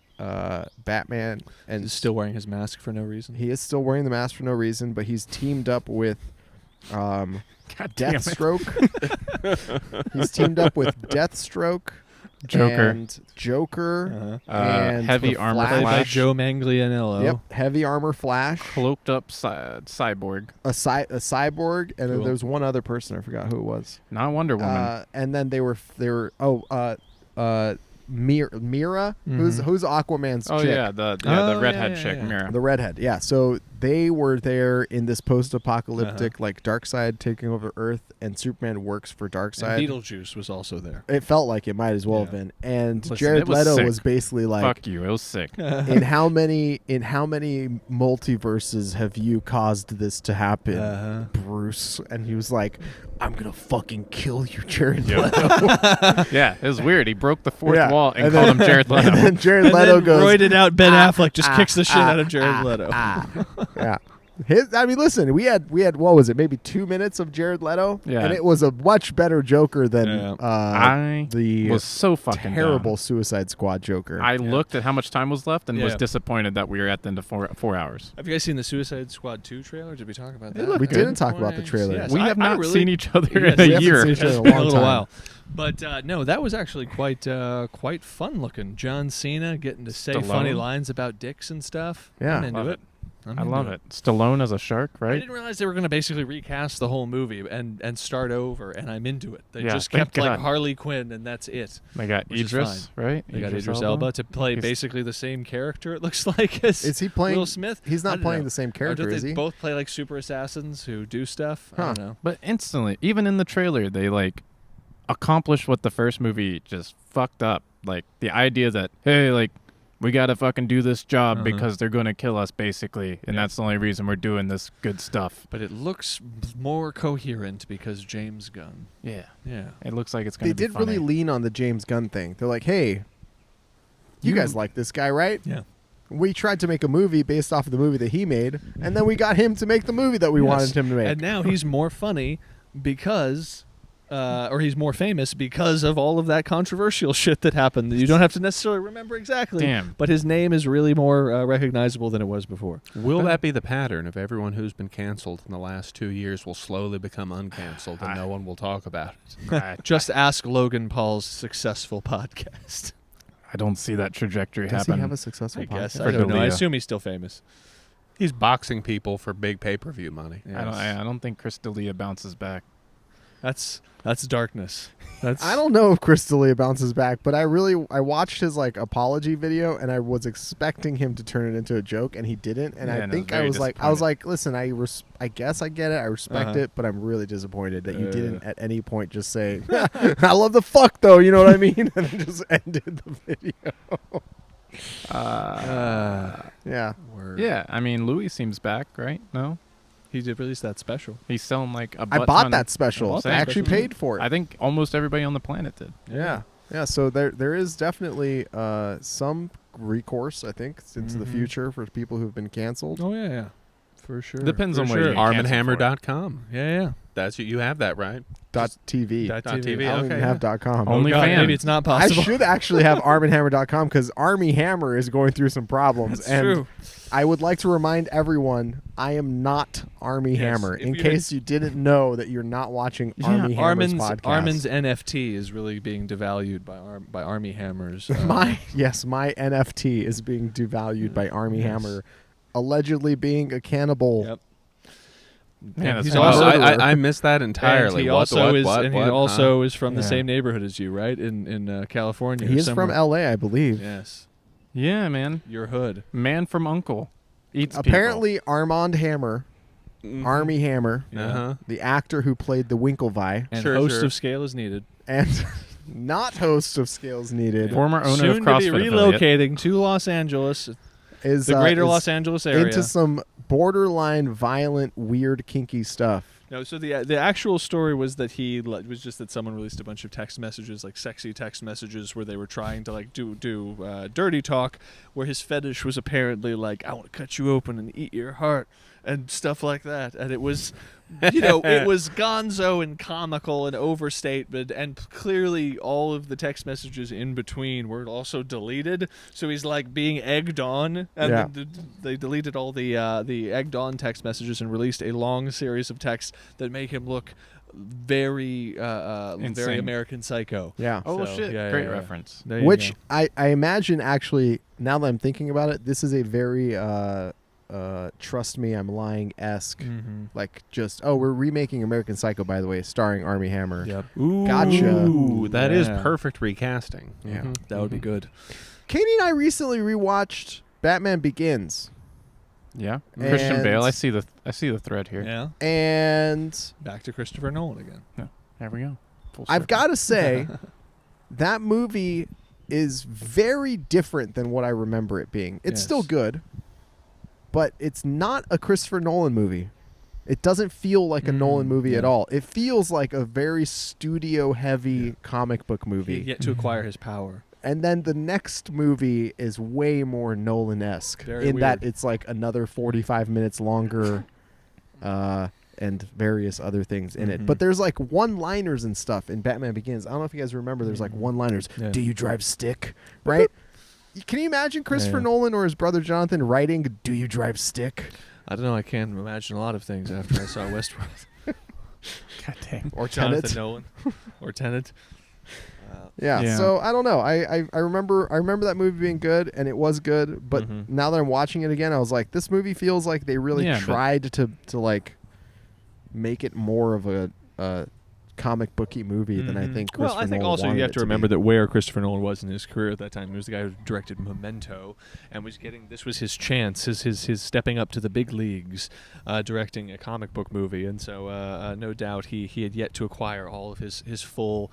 Batman and is still wearing his mask for no reason. He is still wearing the mask for no reason, but he's teamed up with Deathstroke. He's teamed up with Deathstroke. Joker. And Joker. And Heavy Armor Flash. By Joe Manganiello. Yep. Heavy Armor Flash. Cloaked up cyborg. A cyborg, and then there's one other person. I forgot who it was. Not Wonder Woman. And then they were Mira, who's Aquaman's chick. Oh yeah, the redhead chick, Mira. The redhead, yeah. So they were there in this post-apocalyptic, like Darkseid taking over Earth, and Superman works for Darkseid. And Beetlejuice was also there. It felt like it might as well have been. And Listen, Jared Leto was basically like, "Fuck you, it was sick." in how many multiverses have you caused this to happen, Bruce? And he was like, I'm gonna fucking kill you, Jared Leto. Yeah, it was weird. He broke the fourth wall and called him Jared Leto. And then Jared Leto goes, roided out Ben Affleck just kicks the shit out of Jared Leto. Yeah. I mean, listen, we had what was it? Maybe 2 minutes of Jared Leto, and it was a much better Joker than the was so fucking terrible dumb. Suicide Squad Joker. I looked at how much time was left and was disappointed that we were at the end of 4 hours. Have you guys seen the Suicide Squad 2 trailer? Did we talk about that? We didn't talk about the trailer. Yes, we have not seen each other in we a year. Seen each other It's in been a a long little time. while. But no, that was actually quite fun looking. John Cena getting to say funny lines about dicks and stuff. Yeah. I'm into it. I love it. Stallone as a shark, right? I didn't realize they were going to basically recast the whole movie and start over, and I'm into it. They just thank kept like God. Harley Quinn, and that's it. They got Idris, right? They got Idris Elba to play basically the same character, it looks like, as is he playing Will Smith. He's not playing the same character, is he? They both play like super assassins who do stuff. I don't know. But instantly, even in the trailer, they like accomplished what the first movie just fucked up. Like the idea that, hey, like, we gotta fucking do this job because they're gonna kill us, basically, and that's the only reason we're doing this good stuff. But it looks more coherent because James Gunn. Yeah. Yeah. It looks like it's gonna be They did really lean on the James Gunn thing. They're like, hey, you guys like this guy, right? Yeah. We tried to make a movie based off of the movie that he made, and then we got him to make the movie that we wanted him to make. And now he's more funny because... or he's more famous because of all of that controversial shit that happened. You don't have to necessarily remember exactly. But his name is really more recognizable than it was before. Will that be the pattern of everyone who's been canceled in the last 2 years will slowly become uncanceled and no one will talk about it? Just ask Logan Paul's successful podcast. I don't see that trajectory Does happen. he have a successful podcast? Guess. I don't know. I assume he's still famous. He's boxing people for big pay-per-view money. Yes. I don't think Chris D'Elia bounces back. That's darkness. I don't know if Chris D'Elia bounces back, but I watched his like apology video, and I was expecting him to turn it into a joke, and he didn't. And I think I was like, listen, I guess I get it, I respect it, but I'm really disappointed that you didn't at any point just say, I love the fuck though, you know what I mean, and then just ended the video. Yeah. Word. Yeah, I mean, Louis seems back, right? No? He did release that special. He's selling like a I bought that special. I actually paid for it. I think almost everybody on the planet did. Yeah. So there is definitely some recourse, I think, into the future for people who've been canceled. Oh yeah, for sure. Depends for on what sure. you get canceled for. Armenhammer.com. Yeah. That's you have that right. .tv. .tv. I don't even have .com. Only God, fan. maybe it's not possible. I should actually have ArmenHammer.com because Army Hammer is going through some problems. That's and true. I would like to remind everyone I am not Army Hammer. In case you didn't know that you're not watching Army Hammer's podcast. Armen's NFT is really being devalued by Army Hammers. My NFT is being devalued by Army Hammer, allegedly being a cannibal. Yep. Man, he's that's also I missed that entirely. And he also is from the same neighborhood as you, right? In California. He is from L.A., I believe. Yes. Yeah, man. Your hood. Man from Uncle. Eats Apparently, Armand Hammer, Army Hammer, the actor who played the Winklevi, and host of Scale is Needed, and not host of Scales Needed, former owner soon of CrossFit to be relocating to Los Angeles, is the greater Los Angeles area, into some borderline violent, weird, kinky stuff. No, so the actual story was that he was just that someone released a bunch of text messages, like sexy text messages, where they were trying to like do dirty talk, where his fetish was apparently like, I want to cut you open and eat your heart and stuff like that, and it was, it was gonzo and comical and overstatement, and clearly all of the text messages in between were also deleted. So he's like being egged on, and they deleted all the egged on text messages and released a long series of texts that make him look very American Psycho. Yeah. Oh, so, shit. Great reference. Which I imagine, actually, now that I'm thinking about it, this is a very trust me, I'm lying-esque. Like, just, we're remaking American Psycho, by the way, starring Army Hammer. Yep. Ooh, gotcha. That is perfect recasting. Yeah. That would be good. Katie and I recently rewatched Batman Begins. Yeah. Christian Bale. I see the thread here. Yeah. And back to Christopher Nolan again. Yeah. There we go. I've got to say, that movie is very different than what I remember it being. It's still good, but it's not a Christopher Nolan movie. It doesn't feel like a Nolan movie at all. It feels like a very studio-heavy comic book movie. He yet to acquire his power. And then the next movie is way more Nolan-esque that it's like another 45 minutes longer and various other things in it. But there's like one-liners and stuff in Batman Begins. I don't know if you guys remember. There's like one-liners. Yeah. Do you drive stick? Right? Can you imagine Christopher Nolan or his brother Jonathan writing, do you drive stick? I don't know. I can't imagine a lot of things after I saw Westworld. God damn. Or Jonathan Tenet. Nolan. Or Tenet. Yeah, so I don't know. I remember that movie being good, and it was good. But now that I'm watching it again, I was like, this movie feels like they really tried to like make it more of a comic booky movie than I think Christopher Nolan Well, I think also you have to remember that where Christopher Nolan was in his career at that time. He was the guy who directed Memento and was getting, this was his chance, his stepping up to the big leagues, directing a comic book movie. And so no doubt he had yet to acquire all of his full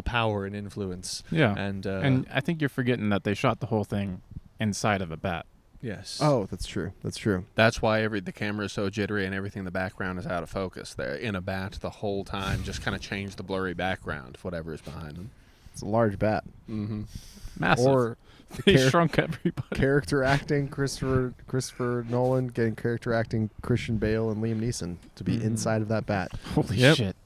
power and influence. Yeah. And I think you're forgetting that they shot the whole thing inside of a bat. Yes. Oh, that's true. That's true. That's why the camera is so jittery and everything in the background is out of focus. They're in a bat the whole time, just kind of change the blurry background of whatever is behind them. It's a large bat. Massive. Or they shrunk everybody. Character acting, Christopher Nolan getting character acting Christian Bale and Liam Neeson to be inside of that bat. Holy shit.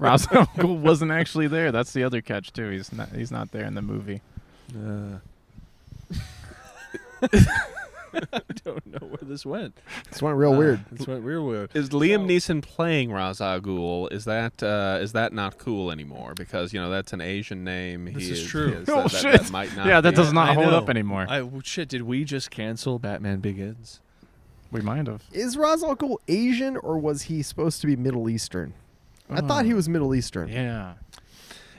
Ra's al Ghul wasn't actually there. That's the other catch too. He's not there in the movie. I don't know where this went. This went real weird. This went real weird. Is Liam Neeson playing Ra's al Ghul? Is that not cool anymore? Because that's an Asian name. This is true. That might not. Yeah, that be. does not hold know. up anymore. Shit, did we just cancel Batman Begins? We might have. Is Ra's al Ghul Asian or was he supposed to be Middle Eastern? I thought he was Middle Eastern. Yeah.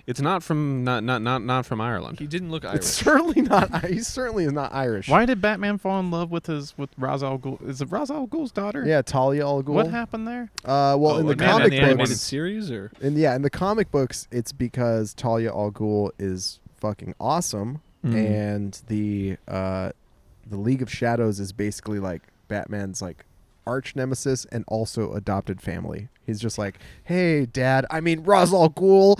It's not from not from Ireland. He didn't look Irish. It's certainly not. He certainly is not Irish. Why did Batman fall in love with Ra's al Ghul? Is it Ra's al Ghul's daughter? Yeah, Talia al Ghul. What happened there? Well, in the Man, comic in the animated books, series, or in the comic books, it's because Talia al Ghul is fucking awesome, and the League of Shadows is basically like Batman's like arch nemesis and also adopted family. He's just like, hey, Dad, I mean Ra's al Ghul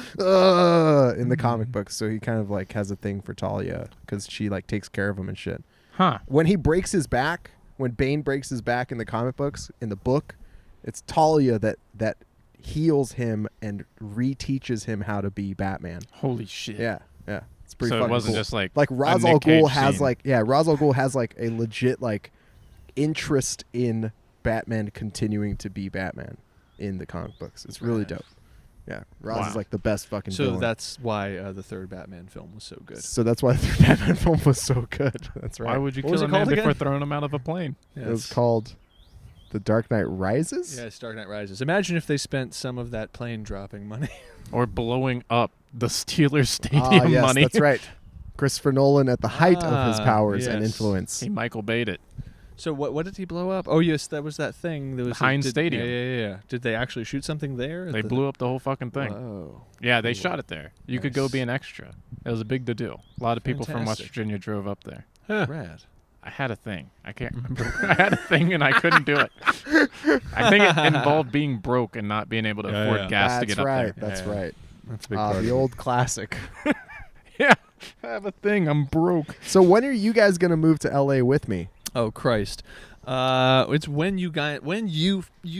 in the comic books. So he kind of like has a thing for Talia because she like takes care of him and shit. Huh. When he breaks his back, when Bane breaks his back in the comic books, in the book, it's Talia that heals him and reteaches him how to be Batman. Holy shit. Yeah. It's pretty So fucking it wasn't cool. just like Ra's a al Nick Ghul Cage has scene. Ra's al Ghul has like a legit like interest in Batman continuing to be Batman in the comic books. It's really dope. Yeah, Ra's is like the best fucking so villain. that's why the third Batman film was so good. So that's why the Batman film was so good. That's right. Why would you What was kill it a man called before again? throwing him out of a plane? It was called The Dark Knight Rises? Yeah, it's Dark Knight Rises. Imagine if they spent some of that plane dropping money. Or blowing up the Steelers Stadium Yes, money? that's right. Christopher Nolan at the height of his powers and yes. influence. He Michael Bayed it. So what did he blow up? Oh yes, that was that thing. That was Heinz Stadium. Yeah. Did they actually shoot something there? They blew up the whole fucking thing. Whoa. Yeah, they shot it there. You could go Nice. be an extra. It was a big deal. A lot of people from West Fantastic. Virginia drove up there. Rad. I had a thing. I can't remember. I had a thing and I couldn't do it. I think it involved being broke and not being able to afford gas to That's get right. up there. That's Yeah. right. That's a big part. The old classic. Yeah, I have a thing. I'm broke. So when are you guys going to move to LA with me? Oh Christ. It's when you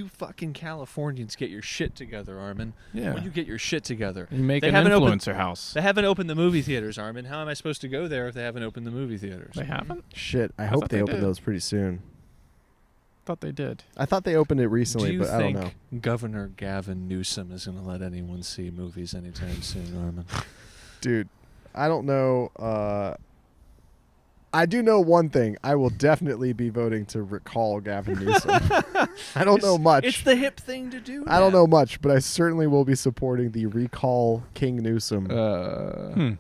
fucking Californians get your shit together, Armen. Yeah. When you get your shit together. You make They an haven't opened- influencer house. They haven't opened the movie theaters, Armen. How am I supposed to go there if they haven't opened the movie theaters? They haven't? Shit, I hope thought they they open did. those pretty soon. Thought they did. I thought they opened it recently, Do you but I think don't know. Governor Gavin Newsom is going to let anyone see movies anytime soon, Armen? Dude, I don't know. I do know one thing. I will definitely be voting to recall Gavin Newsom. I don't know much. It's the hip thing to do. I don't know much, but I certainly will be supporting the recall King Newsom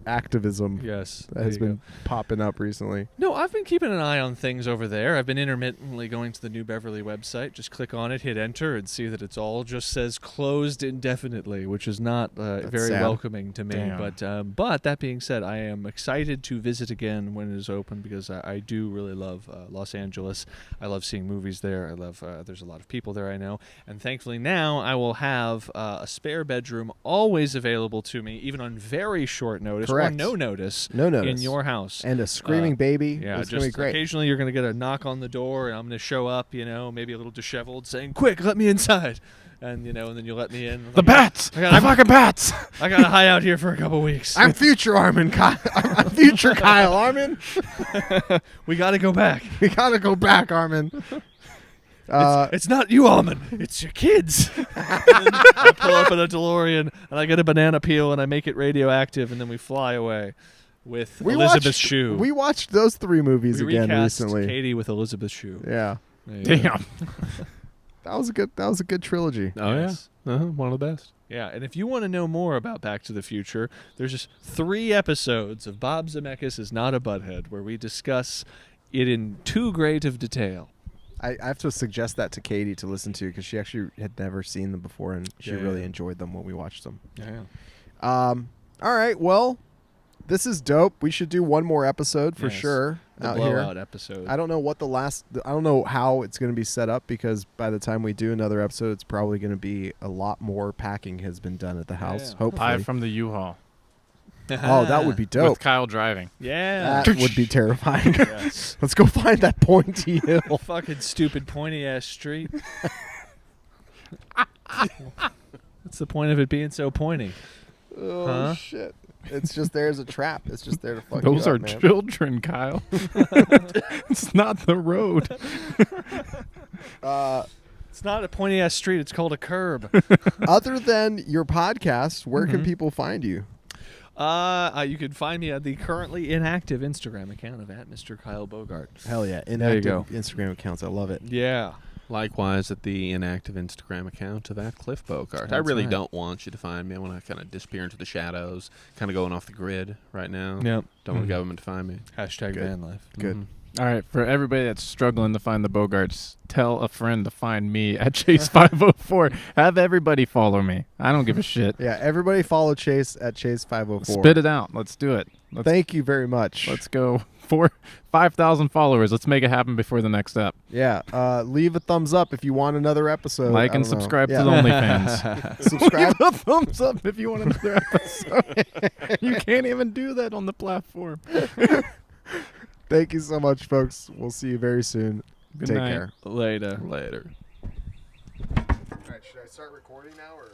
activism Yes. that has been popping up recently. No, I've been keeping an eye on things over there. I've been intermittently going to the New Beverly website. Just click on it, hit enter, and see that it's all just says closed indefinitely, which is not very sad. welcoming to me. Damn. But that being said, I am excited to visit again when it is open because I do really love Los Angeles. I love seeing movies there. I love there's a lot of people there I know, and thankfully now I will have a spare bedroom always available to me, even on very short notice Correct. or no notice. No notice. In your house. And a screaming baby. Yeah, It's going to be just great. occasionally you're going to get a knock on the door, and I'm going to show up, maybe a little disheveled, saying, "Quick, let me inside," and and then you let me in. The bats! I gotta- The fucking bats! I got to hide out here for a couple weeks. I'm future Armin. I'm future Kyle Armin. We got to go back. We got to go back, Armin. It's not you, Almond. It's your kids. And then I pull up in a DeLorean, and I get a banana peel, and I make it radioactive, and then we fly away with Elizabeth Shue. We watched those three movies We again recast recently. Katie with Elizabeth Shue. Yeah. There you go. Damn. That was a good trilogy. Oh Yes. yeah, one of the best. Yeah, and if you want to know more about Back to the Future, there's just 3 episodes of Bob Zemeckis is Not a Butthead where we discuss it in too great of detail. I have to suggest that to Katie to listen to because she actually had never seen them before and she really enjoyed them when we watched them. Yeah. All right, well, this is dope. We should do one more episode for Yes. sure The out blowout here. episode. I don't know what I don't know how it's going to be set up because by the time we do another episode, it's probably going to be a lot more packing has been done at the house. Yeah. Hopefully. Live from the U-Haul. Oh, that would be dope. With Kyle driving. Yeah. That would be terrifying. Yes. Let's go find that pointy hill. Fucking stupid pointy ass street. What's the point of it being so pointy? Oh Huh? shit! It's just there as a trap. It's just there to fuck Those you are up, man. children, Kyle. It's not the road. It's not a pointy ass street. It's called a curb. Other than your podcast, where can people find you? You can find me at the currently inactive Instagram account of @MrKyleBogart. Hell yeah. There you go. Instagram accounts. I love it. Yeah. Likewise, at the inactive Instagram account of @CliffBogart. I really don't want you to find me. I want to kind of disappear into the shadows, kind of going off the grid right now. Yep. Don't want the government to find me. #van life. Good. All right, for everybody that's struggling to find the Bogarts, tell a friend to find me at Chase504. Have everybody follow me. I don't give a shit. Yeah, everybody follow Chase at Chase504. Spit it out. Let's do it. Thank you very much. Let's go. 5,000 followers. Let's make it happen before the next step. Yeah. Leave a thumbs up if you want another episode. Like and subscribe to the OnlyFans. Subscribe. Leave a thumbs up if you want another episode. You can't even do that on the platform. Thank you so much, folks. We'll see you very soon. Good Take night. care. Later. Later. All right, should I start recording now or?